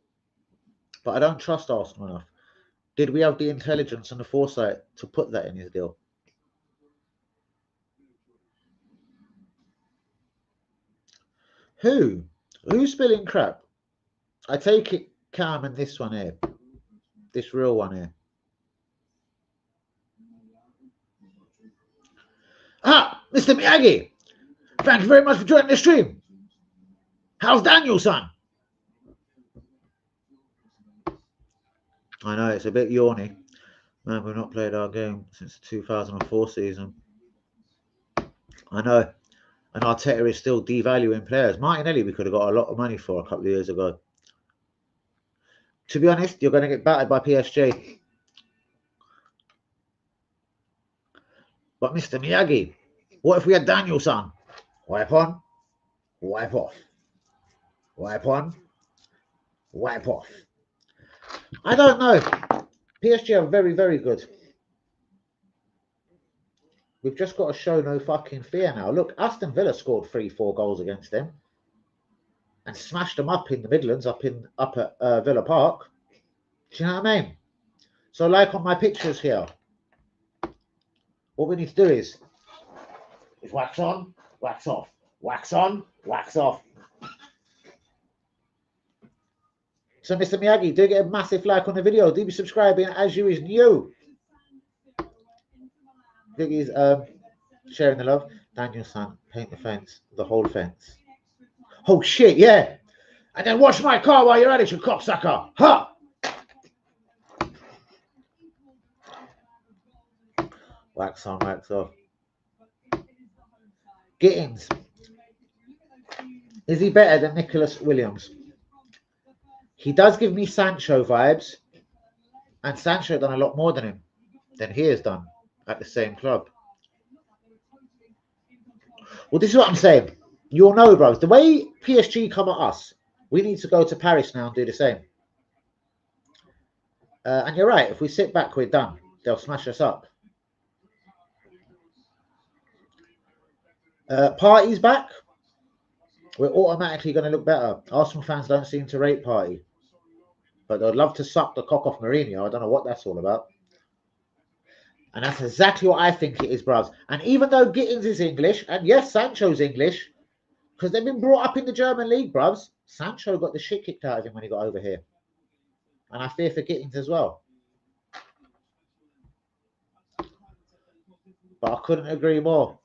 but I don't trust Arsenal enough. Did we have the intelligence and the foresight to put that in his deal? Who's spilling crap? I take it Cam and this one here. This real one here. Ah, Mr. Miyagi. Thank you very much for joining the stream. How's Daniel, son? I know, it's a bit yawny. Man, we've not played our game since the 2004 season. I know. And Arteta is still devaluing players. Martinelli, we could have got a lot of money for a couple of years ago. To be honest, you're going to get battered by PSG. But Mr. Miyagi, what if we had Daniel, son? Wipe on, wipe off. Wipe on, wipe off. I don't know. PSG are very, very good. We've just got to show no fucking fear now. Look, Aston Villa scored 3-4 goals against them and smashed them up in the Midlands, up at Villa Park. Do you know what I mean? So like on my pictures here, what we need to do is wax on, wax off. Wax on, wax off. So Mr. Miyagi, do get a massive like on the video. Do be subscribing as you is new. Biggie's sharing the love. Daniel, son, paint the fence, the whole fence. Oh shit, yeah. And then wash my car while you're at it, you cocksucker. Ha! Wax on, wax off. Gittins. Is he better than Nicholas Williams? He does give me Sancho vibes. And Sancho done a lot more than he has done at the same club. Well, this is what I'm saying. You'll know, bros. The way PSG come at us, We need to go to Paris now and do the same. And you're right, if we sit back, we're done. They'll smash us up. Partey's back. We're automatically going to look better. Arsenal fans don't seem to rate Partey. But they'd love to suck the cock off Mourinho. I don't know what that's all about. And that's exactly what I think it is, bruvs. And even though Gittins is English, and yes, Sancho's English, because they've been brought up in the German league, bruvs, Sancho got the shit kicked out of him when he got over here. And I fear for Gittins as well. But I couldn't agree more.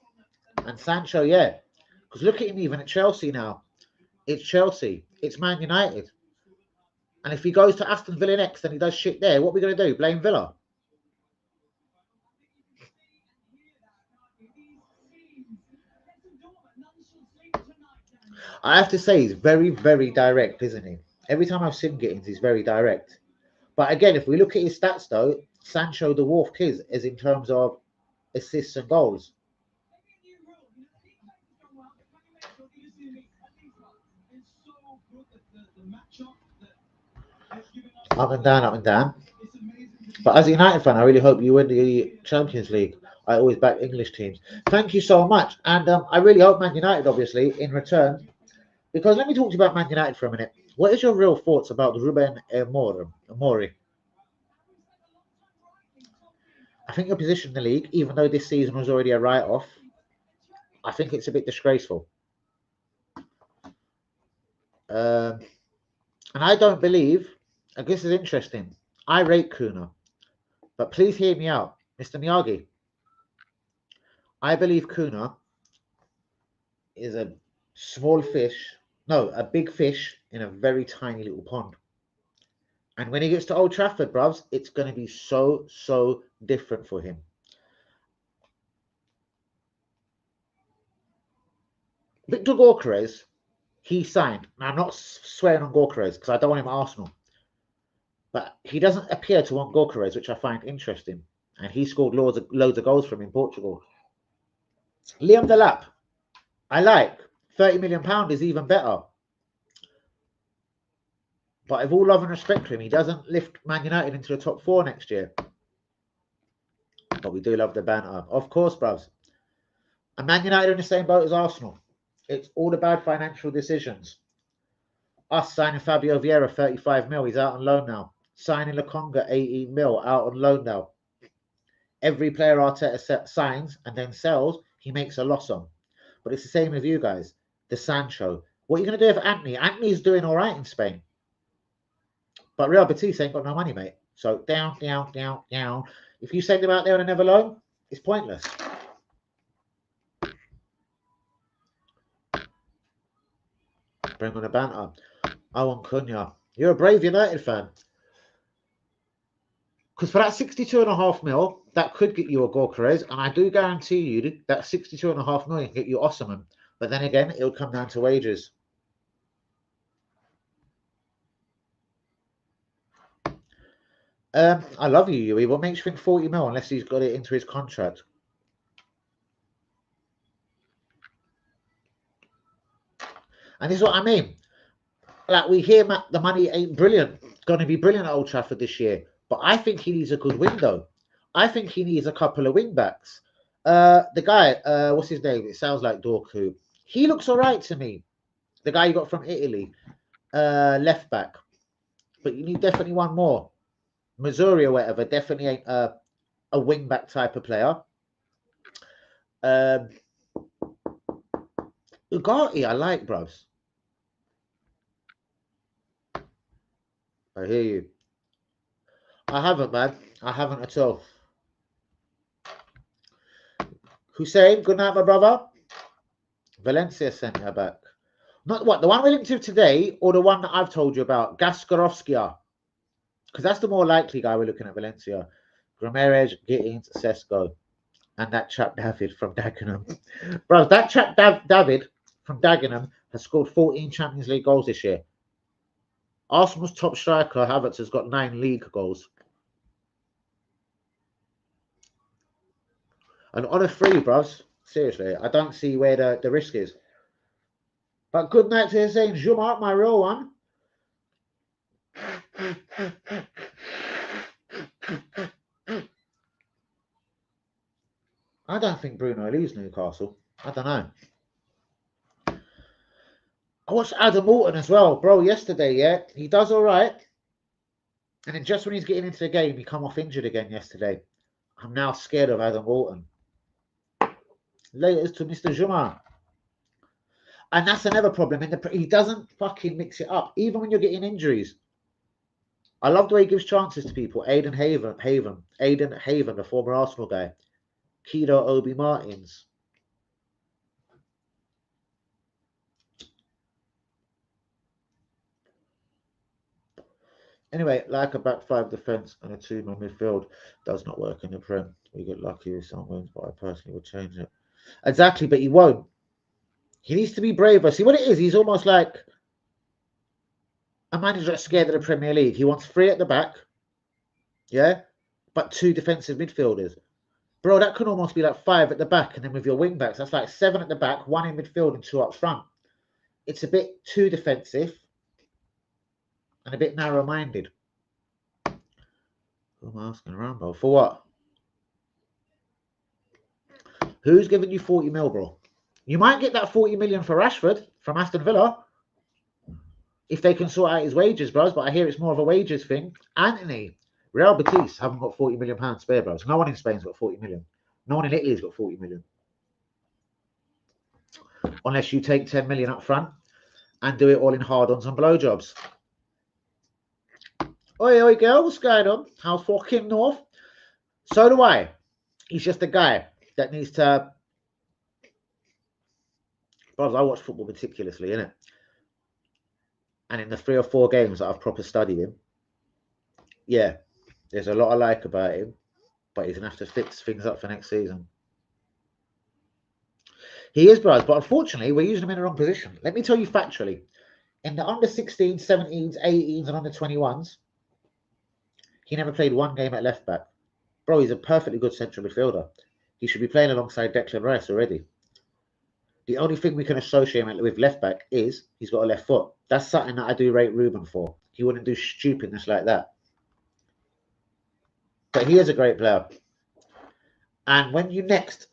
And Sancho, yeah. Because look at him even at Chelsea now. It's Chelsea. It's Man United. And if he goes to Aston Villa next and he does shit there, what are we going to do? Blame Villa? I have to say, he's very, very direct, isn't he? Every time I've seen Gittins, he's very direct. But again, if we look at his stats, though, Sancho dwarf Kiz is in terms of assists and goals. Up and down, up and down. But as a United fan, I really hope you win the Champions League. I always back English teams. Thank you so much. And I really hope Man United, obviously, in return. Because let me talk to you about Man United for a minute. What is your real thoughts about Ruben Amorim? I think your position in the league, even though this season was already a write-off, I think it's a bit disgraceful. And I don't believe, and this is interesting, I rate Kuna, but please hear me out, Mr. Miyagi. I believe Kuna is a small fish, no, a big fish in a very tiny little pond. And when he gets to Old Trafford, bruvs, it's going to be so, so different for him. Victor Gyökeres, he signed. Now, I'm not swearing on Gyökeres because I don't want him at Arsenal. But he doesn't appear to want Gyökeres, which I find interesting. And he scored loads of goals from in Portugal. Liam Delap, I like. £30 million is even better. But with all love and respect to him, he doesn't lift Man United into the top 4 next year. But we do love the banter. Of course, bruvs. And Man United are in the same boat as Arsenal. It's all about financial decisions. Us signing Fabio Vieira, 35 mil. He's out on loan now. Signing Lokonga, 18 mil. Out on loan now. Every player Arteta signs and then sells, he makes a loss on. But it's the same with you guys. The Sancho. What are you going to do with Antony? Antony's doing all right in Spain. But Real Betis ain't got no money, mate. So down, down, down, down. If you send him out there on another loan, it's pointless. Bring on the banter. I want Cunha. You're a brave United fan. Because for that 62.5 mil, that could get you a Gyökeres, and I do guarantee you that 62.5 million can get you Osimhen. But then again, it'll come down to wages. I love you, Yui. What makes you think 40 mil unless he's got it into his contract? And this is what I mean. Like, we hear the money ain't brilliant, going to be brilliant at Old Trafford this year. But I think he needs a good window. I think he needs a couple of wing backs. The guy, what's his name? It sounds like Dorku. He looks all right to me. The guy you got from Italy, left back. But you need definitely one more. Missouri or whatever, definitely ain't a wing back type of player. Ugarte, I like, bros. I hear you. I haven't, man. I haven't at all. Hussein, good night, my brother. Valencia sent her back. Not what, the one we linked to today or the one that I've told you about, Gascarovskia. Because that's the more likely guy we're looking at, Valencia. Ramirez, Gittins, Sesko. And that chap David from Dagenham. Bro, that chap David from Dagenham has scored 14 Champions League goals this year. Arsenal's top striker, Havertz, has got 9 league goals. And on a free, bros, seriously, I don't see where the risk is. But good night to Hussein Juma, my real one. I don't think Bruno leaves Newcastle. I don't know. I watched Adam Morton as well, bro, yesterday, yeah? He does all right. And then just when he's getting into the game, he come off injured again yesterday. I'm now scared of Adam Morton. Latest to Mr. Juma. And that's another problem. He doesn't fucking mix it up, even when you're getting injuries. I love the way he gives chances to people. Aiden Haven, the former Arsenal guy. Kido Obi Martins. Anyway, like a back five defence and a two-man midfield does not work in the Prem. We get lucky with some wins, but I personally would change it. Exactly, but he won't. He needs to be braver. See what it is? He's almost like a manager that's scared of the Premier League. He wants 3 at the back, yeah, but 2 defensive midfielders. Bro, that could almost be like 5 at the back, and then with your wing backs, that's like 7 at the back, 1 in midfield, and 2 up front. It's a bit too defensive and a bit narrow-minded. Who am I asking Rambo? For what? Who's giving you 40 mil, bro? You might get that 40 million for Rashford from Aston Villa if they can sort out his wages, bros. But I hear it's more of a wages thing. Anthony, Real Betis haven't got 40 million pounds spare, bros. No one in Spain's got 40 million. No one in Italy's got 40 million. Unless you take 10 million up front and do it all in hard-ons and blowjobs. Oi, girl, what's going on? How's fucking North? So do I. He's just a guy that needs to... Bros, I watch football meticulously, innit? And in the 3 or 4 games that I've proper studied him, yeah, there's a lot I like about him, but he's going to have to fix things up for next season. He is, bros, but unfortunately, we're using him in the wrong position. Let me tell you factually, in the under 16s, 17s, 18s, and under 21s, he never played 1 game at left back. Bro, he's a perfectly good central midfielder. He should be playing alongside Declan Rice already. The only thing we can associate him with left back is he's got a left foot. That's something that I do rate Ruben for. He wouldn't do stupidness like that. But he is a great player. And when you next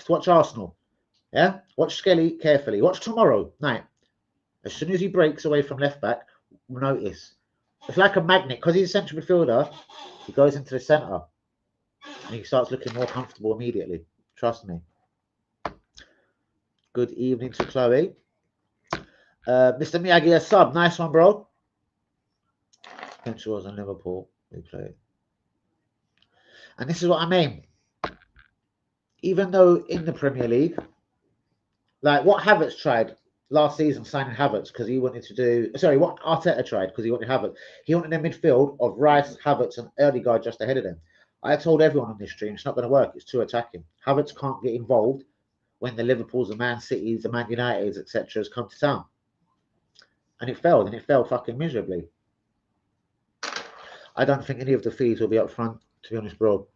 watch Arsenal, yeah, watch Skelly carefully. Watch tomorrow night. As soon as he breaks away from left back, notice. It's like a magnet. Because he's a central midfielder, he goes into the centre. And he starts looking more comfortable immediately. Trust me. Good evening to Chloe. Mr. Miyagi, a sub. Nice one, bro. Pension was in Liverpool. We played. And this is what I mean. Even though in the Premier League, like what Havertz tried last season, signing Havertz because he wanted to do... Sorry, what Arteta tried because he wanted Havertz. He wanted a midfield of Rice, Havertz, and Ødegaard just ahead of them. I told everyone on this stream it's not going to work. It's too attacking. Havertz can't get involved when the Liverpools, the Man Cities, the Man Uniteds, etc. has come to town. And it failed, and it failed fucking miserably. I don't think any of the fees will be up front, to be honest, bro.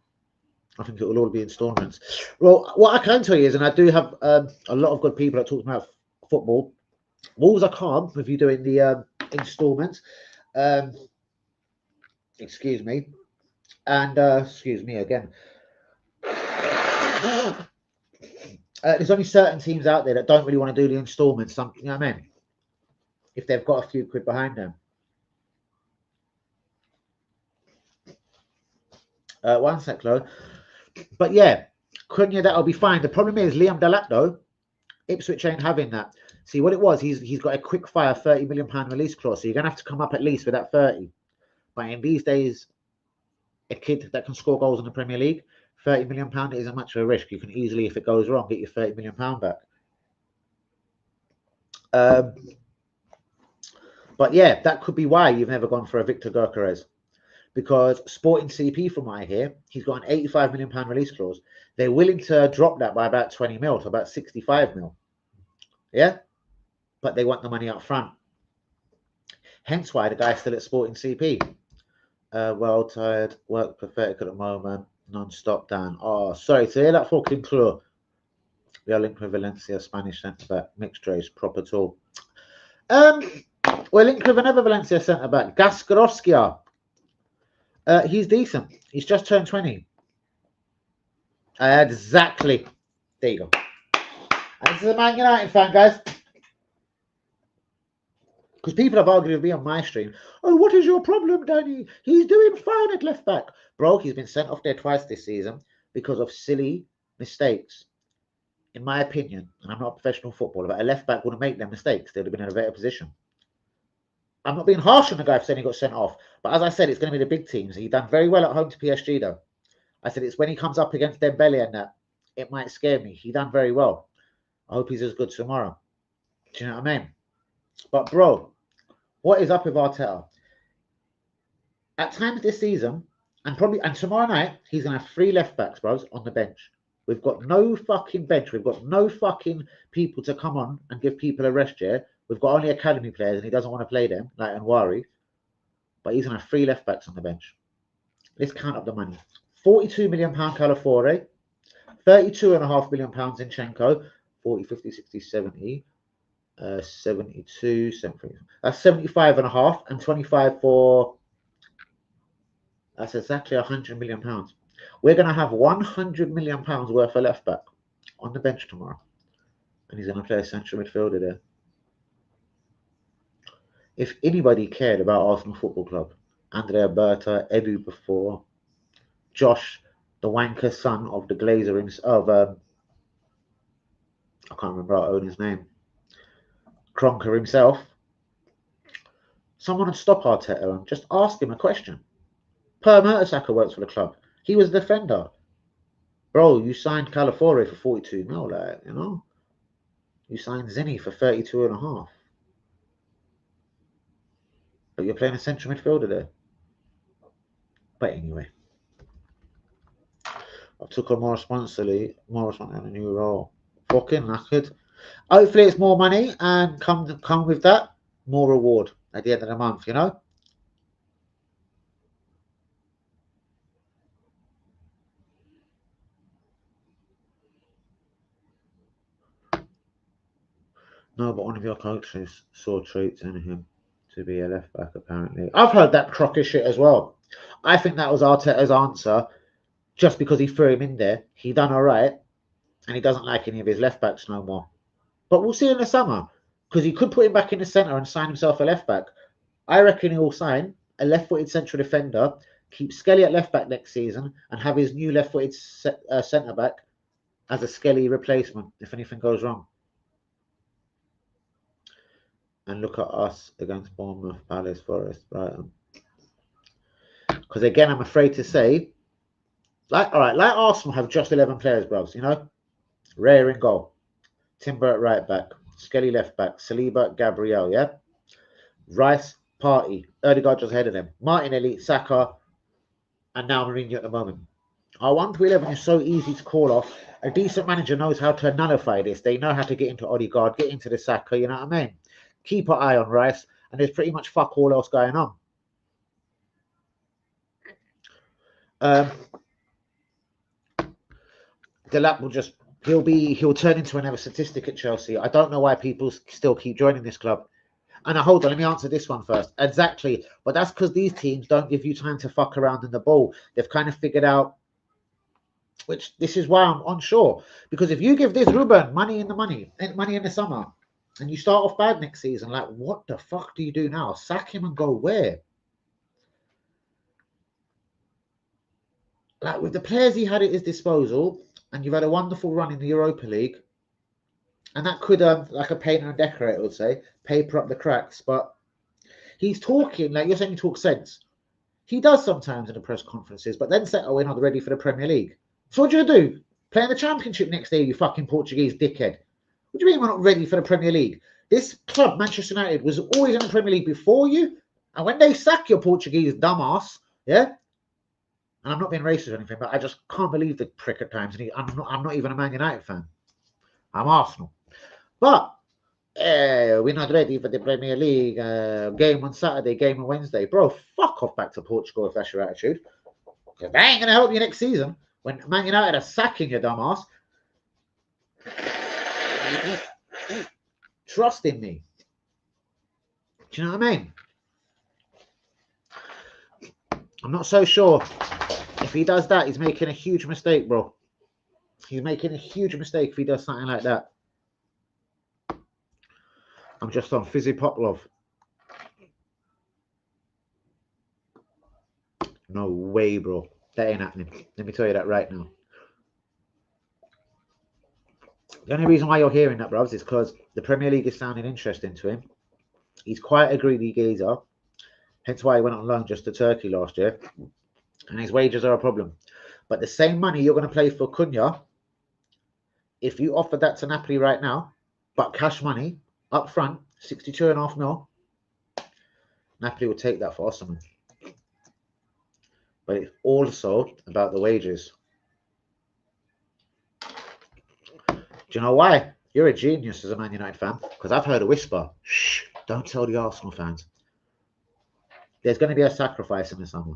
I think it will all be installments. Well, what I can tell you is, and I do have a lot of good people that talk about football. Wolves are calm with you doing the installments. Excuse me. And excuse me again. There's only certain teams out there that don't really want to do the installments. You know what I mean? If they've got a few quid behind them. One sec, Chloe. But yeah, Cunha, that'll be fine. The problem is Liam Delap, though. Ipswich ain't having that. See, what it was, he's got a quick fire £30 million release clause. So you're going to have to come up at least with that 30. But in these days, a kid that can score goals in the Premier League, £30 million isn't much of a risk. You can easily, if it goes wrong, get your £30 million back. But yeah, that could be why you've never gone for a Victor Gyökeres. Because Sporting CP, from what I hear, he's got an £85 million release clause. They're willing to drop that by about 20 mil to about 65 mil. Yeah? But they want the money up front. Hence why the guy's still at Sporting CP. Well tired, work pathetic at the moment, non-stop down. Oh, sorry to hear that fucking clue. We are linked with Valencia, Spanish centre-back. Mixed race, proper tall. We're linked with another Valencia centre-back, Gaskarowski. He's decent. He's just turned 20. Exactly. There you go. And this is a Man United fan, guys. Because people have argued with me on my stream. Oh, what is your problem, Danny? He's doing fine at left back. Bro, he's been sent off there twice this season because of silly mistakes. In my opinion, and I'm not a professional footballer, but a left back wouldn't make them mistakes. They would have been in a better position. I'm not being harsh on the guy for saying he got sent off. But as I said, it's going to be the big teams. He done very well at home to PSG, though. I said it's when he comes up against Dembele and that, it might scare me. He done very well. I hope he's as good tomorrow. Do you know what I mean? But, bro, what is up with Arteta? At times this season, and tomorrow night, he's going to have 3 left backs, bros, on the bench. We've got no fucking bench. We've got no fucking people to come on and give people a rest, yeah? We've got only academy players and he doesn't want to play them, like Anwari. But he's going to have 3 left backs on the bench. Let's count up the money. £42 million Calafiore, £32.5 million Zinchenko, 40, 50, 60, 70, 72, 73. That's 75.5 and 25 for... That's exactly £100 million. We're going to have £100 million worth of left back on the bench tomorrow. And he's going to play a central midfielder there. If anybody cared about Arsenal Football Club, Andrea Berta, Edu before, Josh, the wanker son of the Glazer I can't remember our owner's name, Kronker himself, someone would stop Arteta and just ask him a question. Per Mertesacker works for the club. He was a defender. Bro, you signed Calafiore for 42 mil, like, you know? You signed Zinni for 32.5. But you're playing a central midfielder there. But anyway. I took on more responsibility in a new role. Fucking knackered. Hopefully it's more money and come with that, more reward at the end of the month, you know? No, but one of your coaches saw traits in him to be a left back, apparently. I've heard that crocker shit as well. I think that was Arteta's answer just because he threw him in there. He done all right, and he doesn't like any of his left backs no more. But we'll see in the summer, because he could put him back in the centre and sign himself a left back. I reckon he'll sign a left-footed central defender, keep Skelly at left back next season, and have his new left-footed centre back as a Skelly replacement if anything goes wrong. And look at us against Bournemouth, Palace, Forest, Brighton. Because again, I'm afraid to say, like Arsenal have just 11 players, bros, you know? Rare in goal. Timber at right back. Skelly left back. Saliba, Gabriel, yeah? Rice, Partey. Odegaard just ahead of them. Martinelli, Saka, and now Mourinho at the moment. Our 1-11 is so easy to call off. A decent manager knows how to nullify this. They know how to get into Odegaard, get into the Saka, you know what I mean? Keep an eye on Rice, and there's pretty much fuck all else going on. Delap will just he'll turn into another statistic at Chelsea. I don't know why people still keep joining this club. And hold on, let me answer this one first. Exactly, but that's because these teams don't give you time to fuck around in the ball. They've kind of figured out, which this is why I'm unsure. Because if you give this Ruben money in the summer, and you start off bad next season, like, what the fuck do you do now? Sack him and go where? Like, with the players he had at his disposal, and you've had a wonderful run in the Europa League, and that could, like a painter and decorator would say, paper up the cracks, but he's talking, like you're saying he talks sense. He does sometimes in the press conferences, but then say, oh, we're not ready for the Premier League. So what do you do? Play in the Championship next year, you fucking Portuguese dickhead. What do you mean we're not ready for the Premier League? This club, Manchester United, was always in the Premier League before you. And when they sack your Portuguese dumbass, yeah? And I'm not being racist or anything, but I just can't believe the prick at times. And I'm not even a Man United fan. I'm Arsenal. But we're not ready for the Premier League. Game on Saturday, game on Wednesday. Bro, fuck off back to Portugal if that's your attitude. Because they ain't going to help you next season. When Man United are sacking your dumbass. Trust in me. Do you know what I mean? I'm not so sure. If he does that, he's making a huge mistake, bro. He's making a huge mistake if he does something like that. I'm just on Fizzy Pop Love. No way, bro. That ain't happening. Let me tell you that right now. The only reason why you're hearing that, bros, is because the Premier League is sounding interesting to him. He's quite a greedy geezer. Hence why he went on loan just to Turkey last year. And his wages are a problem. But the same money you're going to play for Cunha, if you offer that to Napoli right now, but cash money up front, 62.5 mil, Napoli will take that for Osimhen. But it's also about the wages. Do you know why? You're a genius as a Man United fan, because I've heard a whisper. Shh, don't tell the Arsenal fans. There's going to be a sacrifice in the summer.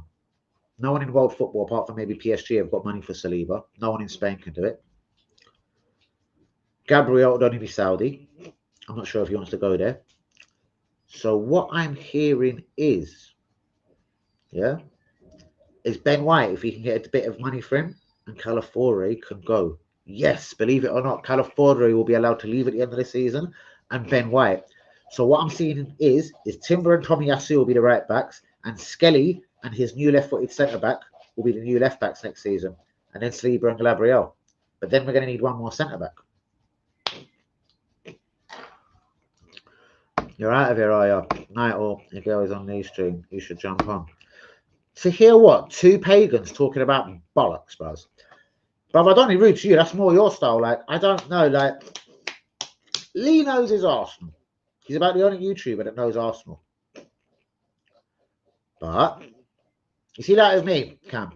No one in world football, apart from maybe PSG, have got money for Saliba. No one in Spain can do it. Gabriel would only be Saudi. I'm not sure if he wants to go there. So what I'm hearing is, is Ben White, if he can get a bit of money for him, and Calafiore can go. Yes, believe it or not, Calafiore will be allowed to leave at the end of the season, and Ben White. So what I'm seeing is Timber and Tomiyasu will be the right backs, and Skelly and his new left-footed centre-back will be the new left-backs next season, and then Saliba and Gabriel. But then we're going to need one more centre-back. You're out of here, are you? Night all, your girl is on the stream. You should jump on. To hear what? Two pagans talking about bollocks, bros. But I don't need rude to you. That's more your style. Like, I don't know. Like, Lee knows his Arsenal. He's about the only YouTuber that knows Arsenal. But, you see that with me, Cam?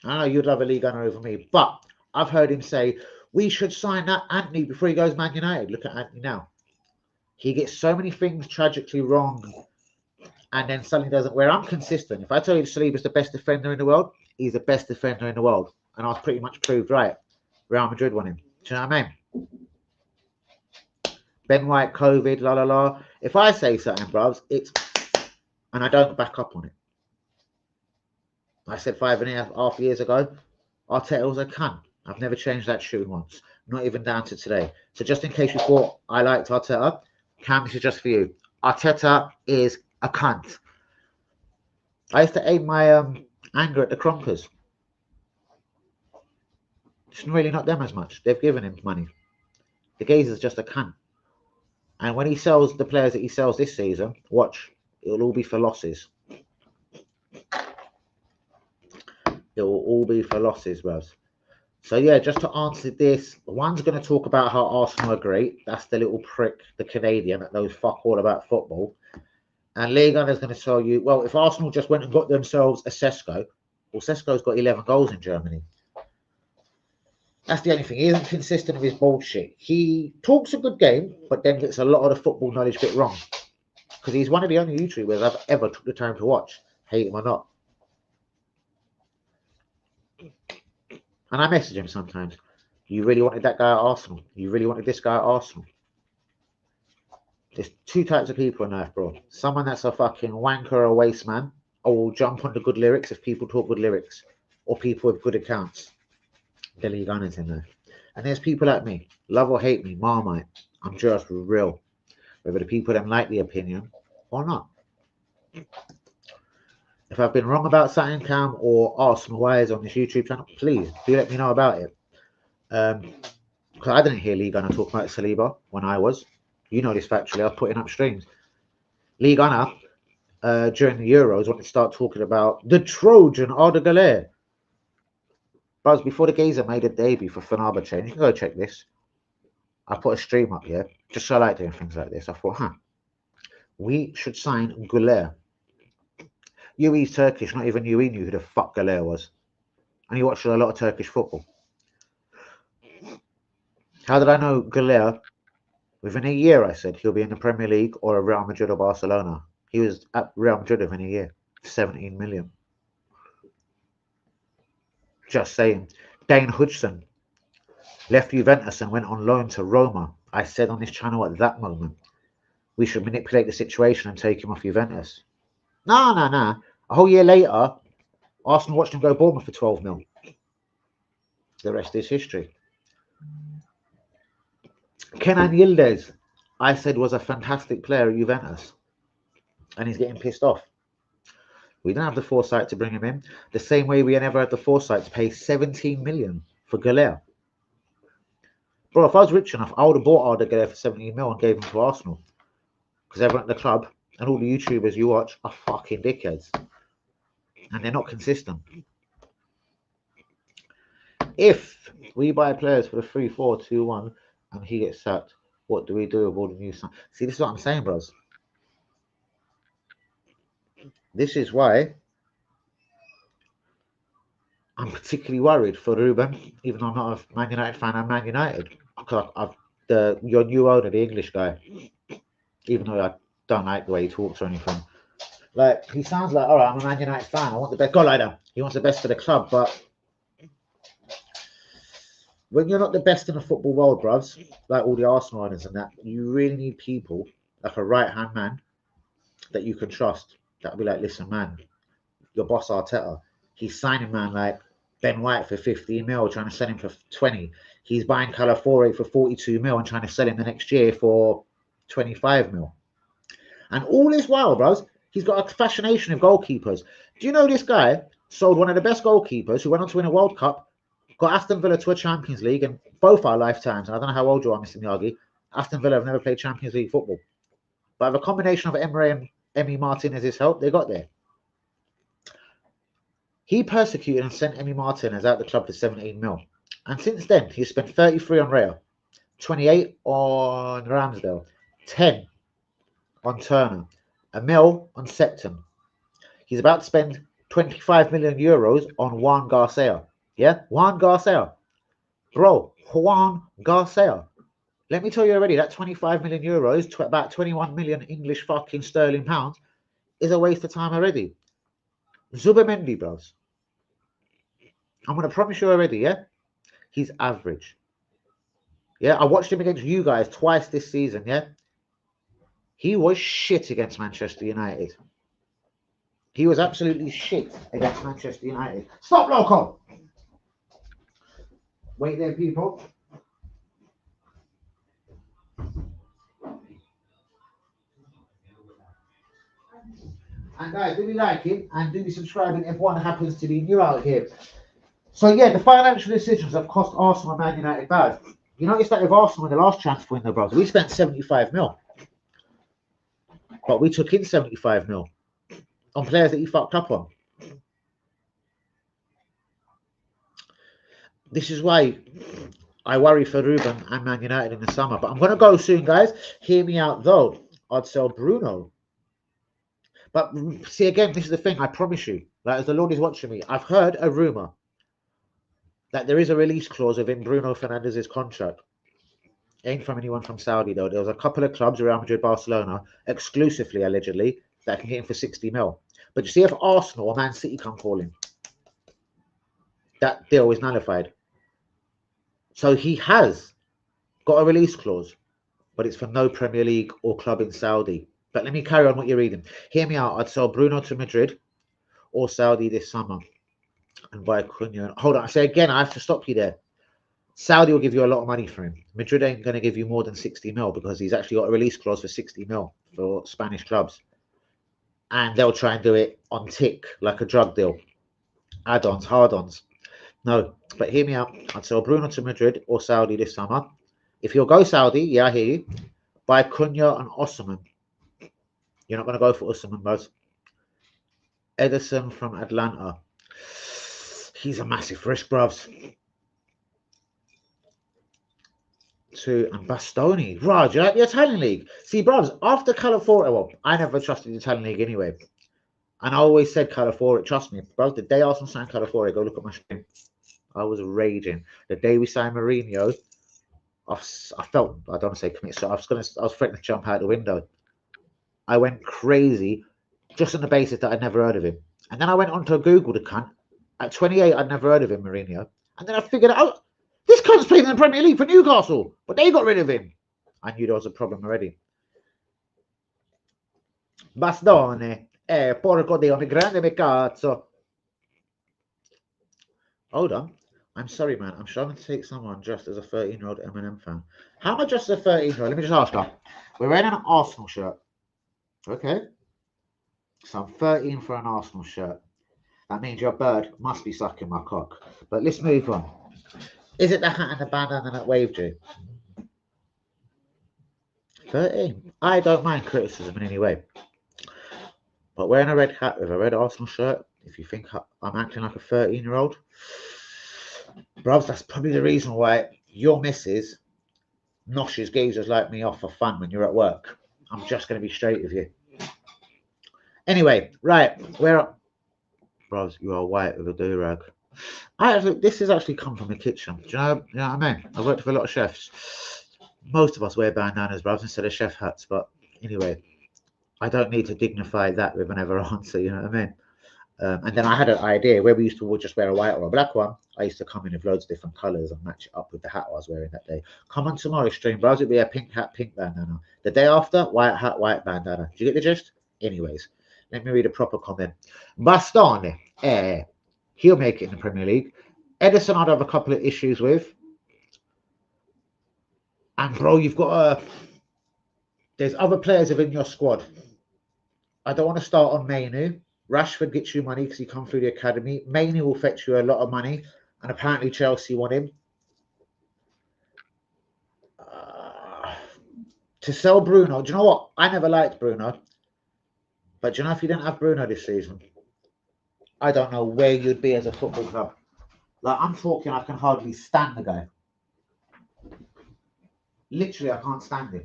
I know you'd love a Lee Gunner over me, but I've heard him say, we should sign that Antony before he goes Man United. Look at Antony now. He gets so many things tragically wrong, and then suddenly doesn't. Where I'm consistent. If I tell you Saliba's the best defender in the world, he's the best defender in the world. And I was pretty much proved right. Real Madrid won him. Do you know what I mean? Ben White, COVID, la la la. If I say something, bros, it's, and I don't back up on it. I said 5.5 years ago, Arteta was a cunt. I've never changed that tune once. Not even down to today. So just in case you thought I liked Arteta, Cam, this is just for you. Arteta is a cunt. I used to aim my anger at the Kronkers. It's really not them as much. They've given him money. The Gazer's just a cunt. And when he sells the players that he sells this season, watch, it'll all be for losses. It will all be for losses, bros. So yeah, just to answer this, one's going to talk about how Arsenal are great. That's the little prick, the Canadian, that knows fuck all about football. And Lee Gunner's going to tell you, well, if Arsenal just went and got themselves a Sesko, well, Sesko's got 11 goals in Germany. That's the only thing. He isn't consistent with his bullshit. He talks a good game, but then gets a lot of the football knowledge bit wrong. Because he's one of the only YouTubers I've ever took the time to watch, hate him or not. And I message him sometimes. You really wanted that guy at Arsenal. You really wanted this guy at Arsenal. There's two types of people on earth, bro. Someone that's a fucking wanker or a waste man, or will jump on the good lyrics if people talk good lyrics, or people with good accounts. The Lee Gunners in there. And there's people like me, love or hate me, Marmite. I'm just real. Whether the people them like the opinion or not. If I've been wrong about something, Cam, or Arsenal wise on this YouTube channel, please do let me know about it. Because I didn't hear Lee Gunner talk about Saliba when I was. You know this factually. I was putting up streams. Lee Gunner, during the Euros, wanted to start talking about the Trojan Arda Güler. Buzz, before the Gazer made a debut for Fenerbahce, you can go check this. I put a stream up here, just so I like doing things like this. I thought, we should sign Güler. UE's Turkish, not even UE knew who the fuck Güler was. And he watched a lot of Turkish football. How did I know Güler? Within a year, I said, he'll be in the Premier League or a Real Madrid or Barcelona. He was at Real Madrid within a year. 17 million. Just saying. Dane Hudson. left Juventus and went on loan to Roma. I said on this channel at that moment, we should manipulate the situation and take him off Juventus. No. A whole year later, Arsenal watched him go Bournemouth for 12 mil. The rest is history. Kenan Yildiz, I said, was a fantastic player at Juventus. And he's getting pissed off. We didn't have the foresight to bring him in. The same way we never had the foresight to pay 17 million for Galea. Bro, if I was rich enough, I would have bought Arda Galea for 17 mil and gave him to Arsenal. Because everyone at the club and all the YouTubers you watch are fucking dickheads. And they're not consistent. If we buy players for the 3-4-2-1 and he gets sacked, what do we do with all the new stuff? See, this is what I'm saying, bros. This is why I'm particularly worried for Ruben, even though I'm not a Man United fan. I'm Man United. Your new owner, the English guy, even though I don't like the way he talks or anything. Like, he sounds like, all right, I'm a Man United fan. I want the best. Go like that. He wants the best for the club, but when you're not the best in the football world, bruvs, like all the Arsenal owners and that, you really need people like a right-hand man that you can trust. That'll be like, listen, man, your boss Arteta, he's signing man like Ben White for 15 mil, trying to sell him for 20. He's buying Calafiore for 42 mil and trying to sell him the next year for 25 mil. And all this while, bros, he's got a fascination of goalkeepers. Do you know this guy sold one of the best goalkeepers who went on to win a World Cup, got Aston Villa to a Champions League, and both our lifetimes, and I don't know how old you are, Mr. Miyagi, Aston Villa have never played Champions League football. But with a combination of Emre and Emi Martinez's help, they got there. He persecuted and sent Emi Martinez out the club for 17 mil. And since then, he's spent 33 on Rayo, 28 on Ramsdale, 10 on Turner, a mil on Septon. He's about to spend 25 million euros on Juan Garcia. Yeah? Juan Garcia. Bro, Juan Garcia. Let me tell you already, that 25 million euros, about 21 million English fucking sterling pounds, is a waste of time already. Zubimendi, bros. I'm going to promise you already, yeah? He's average. Yeah, I watched him against you guys twice this season, yeah? He was shit against Manchester United. He was absolutely shit against Manchester United. Stop, loco! Wait there, people. And guys, do be liking and do be subscribing if one happens to be new out here. So yeah, the financial decisions have cost Arsenal and Man United bad. You notice that with Arsenal in the last transfer window, bro, we spent 75 mil. But we took in 75 mil on players that he fucked up on. This is why I worry for Ruben and Man United in the summer. But I'm going to go soon, guys. Hear me out, though. I'd sell Bruno. But see, again, this is the thing. I promise you, like, as the Lord is watching me, I've heard a rumour that there is a release clause within Bruno Fernandes's contract. Ain't from anyone from Saudi, though. There was a couple of clubs, Real Madrid, Barcelona, exclusively, allegedly, that can get him for 60 mil. But you see, if Arsenal or Man City come calling, that deal is nullified. So he has got a release clause, but it's for no Premier League or club in Saudi. But let me carry on what you're reading. Hear me out. I'd sell Bruno to Madrid or Saudi this summer and buy Cunha. Hold on. I say again, I have to stop you there. Saudi will give you a lot of money for him. Madrid ain't going to give you more than 60 mil because he's actually got a release clause for 60 mil for Spanish clubs. And they'll try and do it on tick, like a drug deal. Add-ons, hard-ons. No, but hear me out. I'd sell Bruno to Madrid or Saudi this summer. If you'll go Saudi, yeah, I hear you. Buy Cunha and Osimhen. You're not going to go for Osimhen, bros. Ederson from Atlanta. He's a massive risk, bruvs. And Bastoni. Raj, you like the Italian league? See, bruvs, after Calafiore, well, I never trusted the Italian league anyway. And I always said Calafiore, trust me, bruvs, the day Arsenal signed Calafiore, go look at my stream. I was raging. The day we signed Mourinho, I felt, I don't want to say commit, so I was threatening to jump out the window. I went crazy just on the basis that I'd never heard of him. And then I went on to Google the cunt. At 28, I'd never heard of him, Mourinho. And then I figured out, this cunt's playing in the Premier League for Newcastle, but they got rid of him. I knew there was a problem already. Bastone. Porco Dio, mi grande me cazzo. Hold on. I'm sorry, man. I'm trying to take someone dressed as a 13-year-old Eminem fan. How am I dressed as a 13-year-old? Let me just ask her. We're wearing an Arsenal shirt. Okay. So I'm 13 for an Arsenal shirt. That means your bird must be sucking my cock. But let's move on. Is it the hat and the bandana that waved you? 13. I don't mind criticism in any way. But wearing a red hat with a red Arsenal shirt, if you think I'm acting like a 13-year-old, bros, that's probably the reason why your missus noshes geezers like me off for fun when you're at work. I'm just going to be straight with you. Anyway, right, bros, you are white with a do-rag. This has actually come from the kitchen. Do you know what I mean? I've worked with a lot of chefs. Most of us wear bandanas, bros, instead of chef hats. But anyway, I don't need to dignify that with another answer, you know what I mean? And then I had an idea where we used to just wear a white or a black one. I used to come in with loads of different colours and match it up with the hat I was wearing that day. Come on tomorrow's stream, bros. It'll be a pink hat, pink bandana. The day after, white hat, white bandana. Do you get the gist? Anyways, let me read a proper comment. Bastone. He'll make it in the Premier League. Edison I'd have a couple of issues with. And bro, you've got there's other players within your squad. I don't want to start on Mainu. Rashford gets you money because he come through the academy. Mainu will fetch you a lot of money. And apparently Chelsea want him. To sell Bruno. Do you know what? I never liked Bruno. But do you know if you didn't have Bruno this season, I don't know where you'd be as a football club. Like, I'm talking, I can hardly stand the guy. Literally, I can't stand him.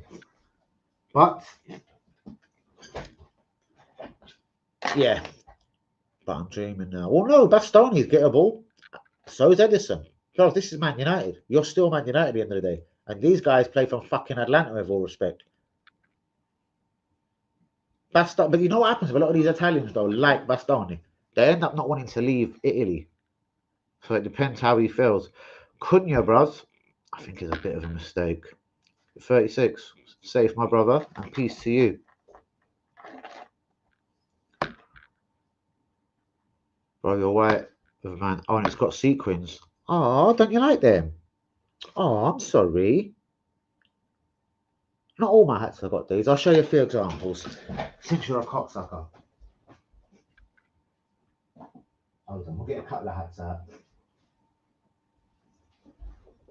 But, yeah. But I'm dreaming now. Well, no, Bastone's gettable. So is Edison. Charles, this is Man United. You're still Man United at the end of the day. And these guys play from fucking Atlanta, with all respect. But you know what happens with a lot of these Italians, though, like Bastoni? They end up not wanting to leave Italy. So it depends how he feels. Cunha, bros, I think is a bit of a mistake. 36. Safe, my brother, and peace to you. Bro, you're white, man. Oh, and it's got sequins. Oh, don't you like them? Oh, I'm sorry. Not all my hats have got these. I'll show you a few examples. Since you're a cocksucker. Hold on, we'll get a couple of hats out.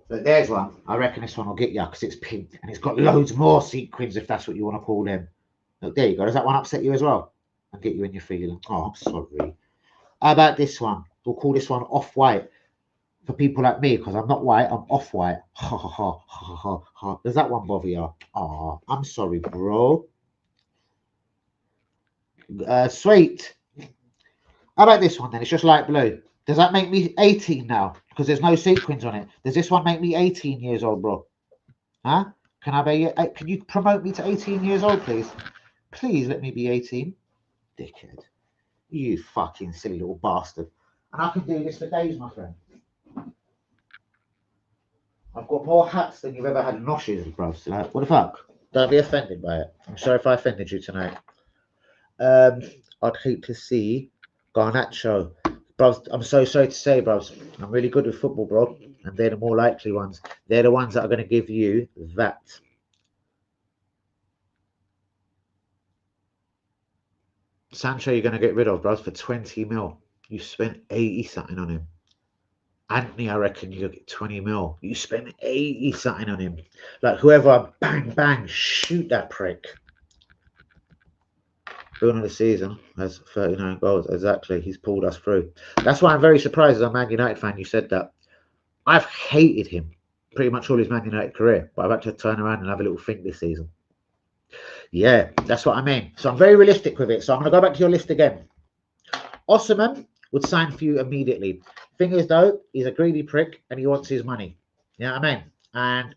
But there's one. I reckon this one will get you because it's pink and it's got loads more sequins, if that's what you want to call them. Look, there you go. Does that one upset you as well? And get you in your feeling. Oh, I'm sorry. How about this one? We'll call this one off-white. For people like me, because I'm not white, I'm off-white. Ha ha ha ha ha ha. Does that one bother you? Oh, I'm sorry, bro. Sweet. How about this one then? It's just light blue. Does that make me 18 now? Because there's no sequins on it. Does this one make me 18 years old, bro? Huh? Can you promote me to 18 years old, please? Please let me be 18. Dickhead. You fucking silly little bastard. And I can do this for days, my friend. I've got more hats than you've ever had noshes, bro. Like, what the fuck? Don't be offended by it. I'm sorry if I offended you tonight. I'd hate to see Garnacho. Bros, I'm so sorry to say, bros. I'm really good with football, bro. And they're the more likely ones. They're the ones that are going to give you that. Sancho, you're going to get rid of, bros, for 20 mil. You spent 80 something on him. Anthony, I reckon you'll get 20 mil. You spend 80 something on him. Like, whoever, bang, bang, shoot that prick. Bruno of the season has 39 goals. Exactly. He's pulled us through. That's why I'm very surprised as a Man United fan you said that. I've hated him pretty much all his Man United career, but I've had to turn around and have a little think this season. Yeah, that's what I mean. So I'm very realistic with it. So I'm going to go back to your list again. Osimhen would sign for you immediately. Thing is, though, he's a greedy prick and he wants his money. You know what I mean? And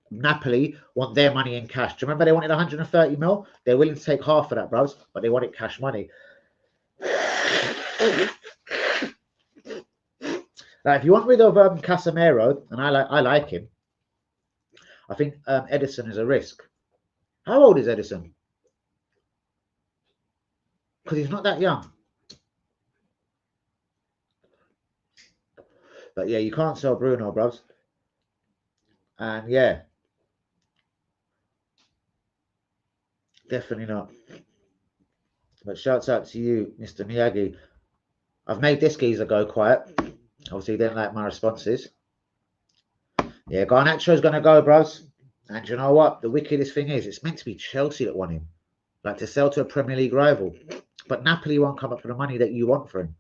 Napoli want their money in cash. Do you remember they wanted 130 mil? They're willing to take half of that, bros, but they want it cash money. Like, if you want rid of Casemiro, and I like him, I think Edison is a risk. How old is Edison? Because he's not that young. But yeah, you can't sell Bruno, bros. And yeah, definitely not. But shouts out to you, Mr. Miyagi. I've made this geezer go quiet. Obviously, he didn't like my responses. Yeah, Garnacho's going to go, bros. And you know what? The wickedest thing is, it's meant to be Chelsea that want him. Like, to sell to a Premier League rival. But Napoli won't come up for the money that you want for him.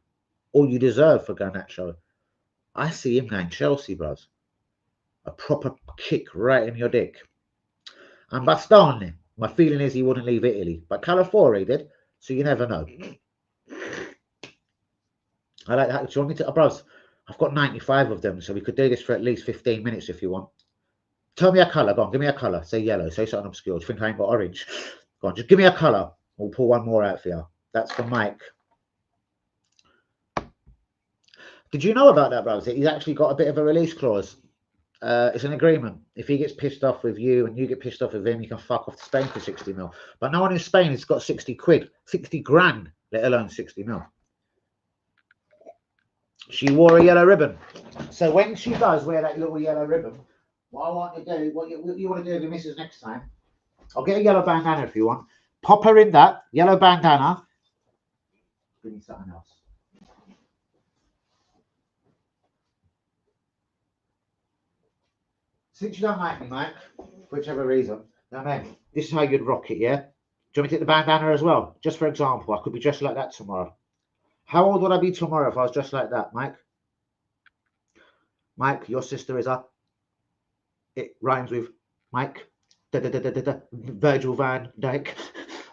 Or you deserve for Garnacho. I see him going Chelsea, bros. A proper kick right in your dick. And Bastoni, my feeling is he wouldn't leave Italy. But Calafiore did, so you never know. I like that. Do you want me to, bros? I've got 95 of them, so we could do this for at least 15 minutes if you want. Tell me a colour. Go on, give me a colour. Say yellow. Say something obscure. Do you think I ain't got orange? Go on, just give me a colour. We'll pull one more out for you. That's for Mike. Did you know about that, bros? He's actually got a bit of a release clause. It's an agreement. If he gets pissed off with you and you get pissed off with him, you can fuck off to Spain for 60 mil. But no one in Spain has got 60 quid, 60 grand, let alone 60 mil. She wore a yellow ribbon. So when she does wear that little yellow ribbon, what I want to do, what you want to do with your missus next time, I'll get a yellow bandana if you want. Pop her in that yellow bandana. Give me something else. Since you don't like me, Mike, for whichever reason, now man, this is how you'd rock it, yeah? Do you want me to take the bandana as well? Just for example, I could be dressed like that tomorrow. How old would I be tomorrow if I was dressed like that, Mike? Mike, your sister is up. It rhymes with Mike. Da, da, da, da, da, da. Virgil van Dijk.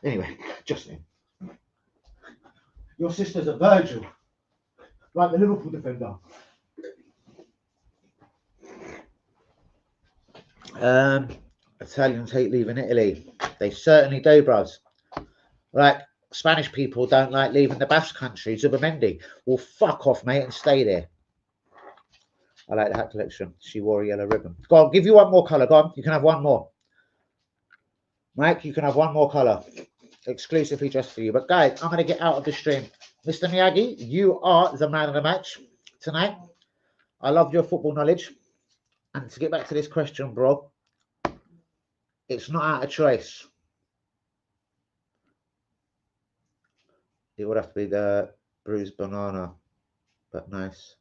Anyway, just name. Your sister's a Virgil. Like the Liverpool defender. Italians hate leaving Italy. They certainly do, bros. Like, Spanish people don't like leaving the Basque country. Zubimendi. Well, fuck off, mate, and stay there. I like the hat collection. She wore a yellow ribbon. Go on, give you one more colour. Go on, you can have one more. Mike, you can have one more colour. Exclusively just for you. But guys, I'm going to get out of the stream. Mr. Miyagi, you are the man of the match tonight. I love your football knowledge. And to get back to this question, bro, it's not out of choice. It would have to be the bruised banana. But nice.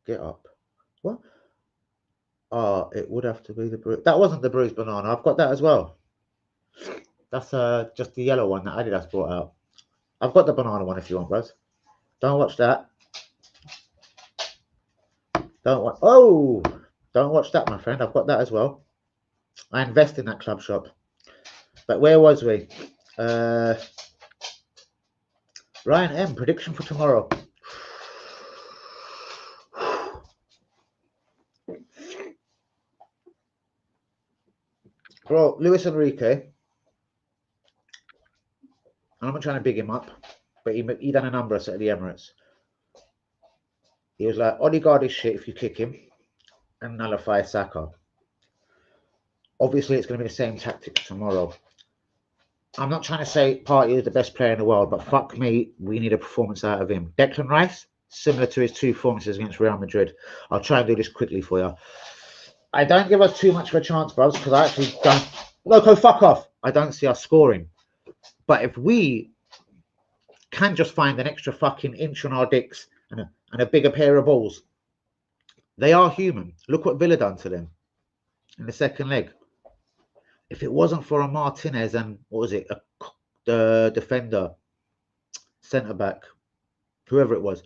Get up. What? Oh, it would have to be the bruised. That wasn't the bruised banana. I've got that as well. That's just the yellow one that Adidas brought out. I've got the banana one if you want, bros. Don't watch that. Don't watch. Oh, don't watch that, my friend. I've got that as well. I invest in that club shop. But where was we? Ryan M. Prediction for tomorrow. Bro, Luis Enrique. I'm not trying to big him up, but he done a number at the Emirates. He was like, Odegaard is shit if you kick him and nullify Saka. Obviously, it's going to be the same tactics tomorrow. I'm not trying to say Partey is the best player in the world, but fuck me, we need a performance out of him. Declan Rice, similar to his 2 performances against Real Madrid. I'll try and do this quickly for you. I don't give us too much of a chance, bros, because I actually don't. Loco, fuck off. I don't see us scoring. But if we can just find an extra fucking inch on our dicks and a bigger pair of balls, they are human. Look what Villa done to them in the second leg. If it wasn't for a Martinez and, what was it, the defender, centre-back, whoever it was,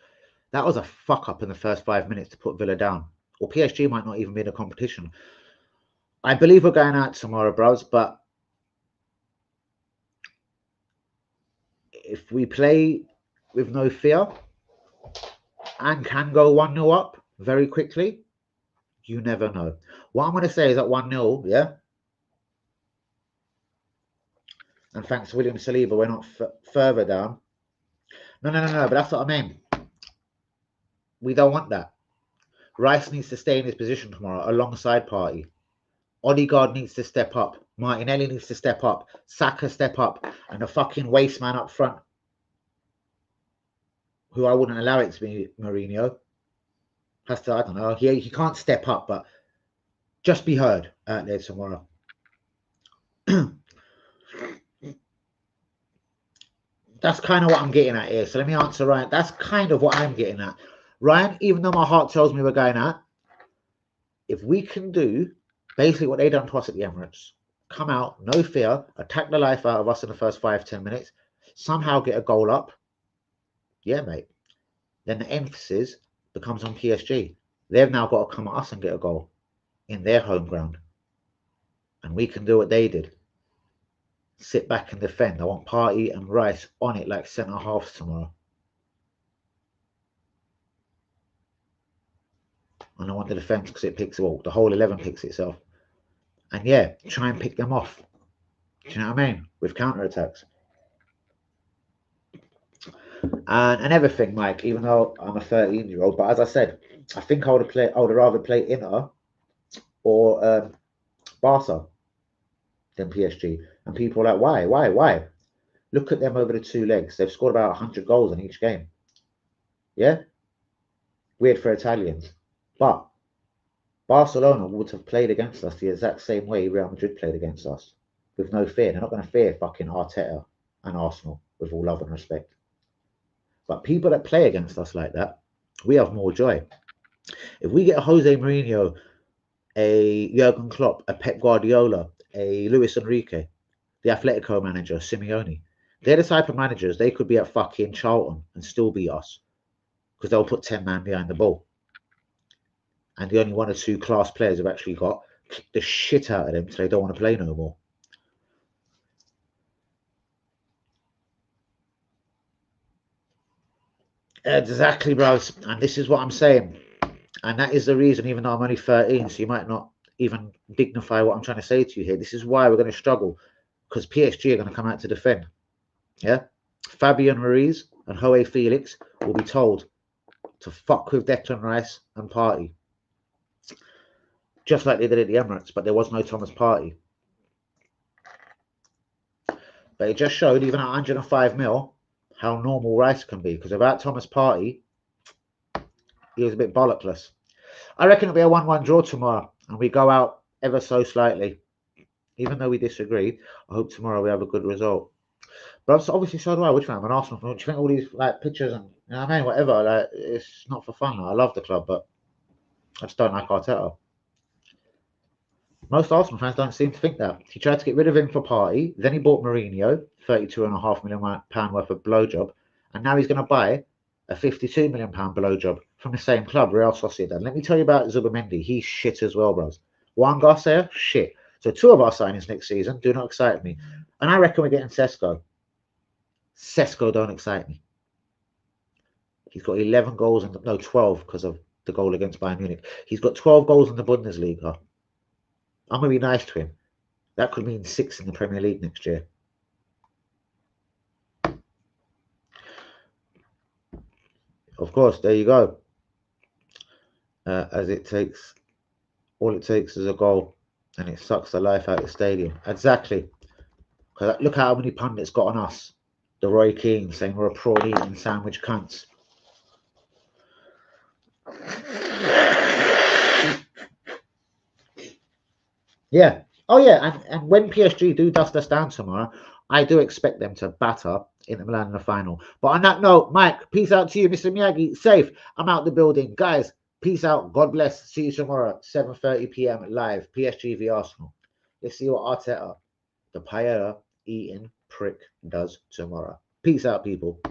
that was a fuck-up in the first 5 minutes to put Villa down. Or PSG might not even be in the competition. I believe we're going out tomorrow, bros, but if we play with no fear and can go 1-0 up very quickly, you never know. What I'm going to say is at 1-0, yeah? And thanks to William Saliba, we're not further down. No, but that's what I mean. We don't want that. Rice needs to stay in his position tomorrow alongside Partey. Odegaard needs to step up. Martinelli needs to step up. Saka step up. And the fucking waste man up front, who I wouldn't allow it to be Mourinho, has to, I don't know, he can't step up, but just be heard out there tomorrow. That's kind of what I'm getting at here. So let me answer Ryan. That's kind of what I'm getting at. Ryan, even though my heart tells me we're going at, if we can do basically what they done to us at the Emirates, come out, no fear, attack the life out of us in the first 5-10 minutes, somehow get a goal up, yeah, mate, then the emphasis becomes on PSG. They've now got to come at us and get a goal in their home ground. And we can do what they did. Sit back and defend. I want Partey and Rice on it like centre halves tomorrow. And I want the defence because it picks all. The whole 11 picks itself. And yeah, try and pick them off. Do you know what I mean? With counter-attacks. And everything, Mike, even though I'm a 13-year-old. But as I said, I think I would have rather play Inter or Barca than PSG. And people are like, why? Look at them over the 2 legs. They've scored about 100 goals in each game. Yeah? Weird for Italians. But Barcelona would have played against us the exact same way Real Madrid played against us. With no fear. They're not going to fear fucking Arteta and Arsenal, with all love and respect. But people that play against us like that, we have more joy. If we get a Jose Mourinho, a Jurgen Klopp, a Pep Guardiola, a Luis Enrique, the Atletico manager, Simeone, they're the type of managers, they could be at fucking Charlton and still beat us. Because they'll put 10 man behind the ball. And the only 1 or 2 class players have actually got kicked the shit out of them so they don't want to play no more. Exactly, bros. And this is what I'm saying. And that is the reason, even though I'm only 13, so you might not even dignify what I'm trying to say to you here. This is why we're going to struggle. Because PSG are going to come out to defend. Yeah? Fabian Ruiz and Joao Felix will be told to fuck with Declan Rice and Partey. Just like they did at the Emirates, but there was no Thomas Partey. But it just showed, even at 105 mil, how normal Rice can be. Because without Thomas Partey, he was a bit bollockless. I reckon it'll be a 1-1 draw tomorrow. And we go out ever so slightly. Even though we disagree, I hope tomorrow we have a good result. But obviously, so do I. Which one? I'm an Arsenal fan. Do you think all these like pictures and, you know what I mean, whatever, like, it's not for fun. I love the club, but I just don't like Arteta. Most Arsenal fans don't seem to think that. He tried to get rid of him for Partey, then he bought Mourinho, £32.5 million worth of blowjob, and now he's going to buy a £52 million blowjob from the same club, Real Sociedad. Let me tell you about Zubimendi. He's shit as well, bros. Juan Garcia, shit. So 2 of our signings next season do not excite me. And I reckon we're getting Sesko. Sesko don't excite me. He's got 11 goals, 12 because of the goal against Bayern Munich. He's got 12 goals in the Bundesliga. I'm going to be nice to him. That could mean 6 in the Premier League next year. Of course, there you go. All it takes is a goal, and it sucks the life out of the stadium. Exactly. Because look how many pundits got on us. The Roy Keane saying we're a prawn-eating sandwich cunts. Yeah. Oh, yeah. And when PSG do dust us down tomorrow, I do expect them to batter Inter Milan in the final. But on that note, Mike, peace out to you, Mr. Miyagi. Safe. I'm out the building. Guys, peace out. God bless. See you tomorrow, 7:30 p.m. live. PSG v Arsenal. Let's see what Arteta, the paella eating prick, does tomorrow. Peace out, people.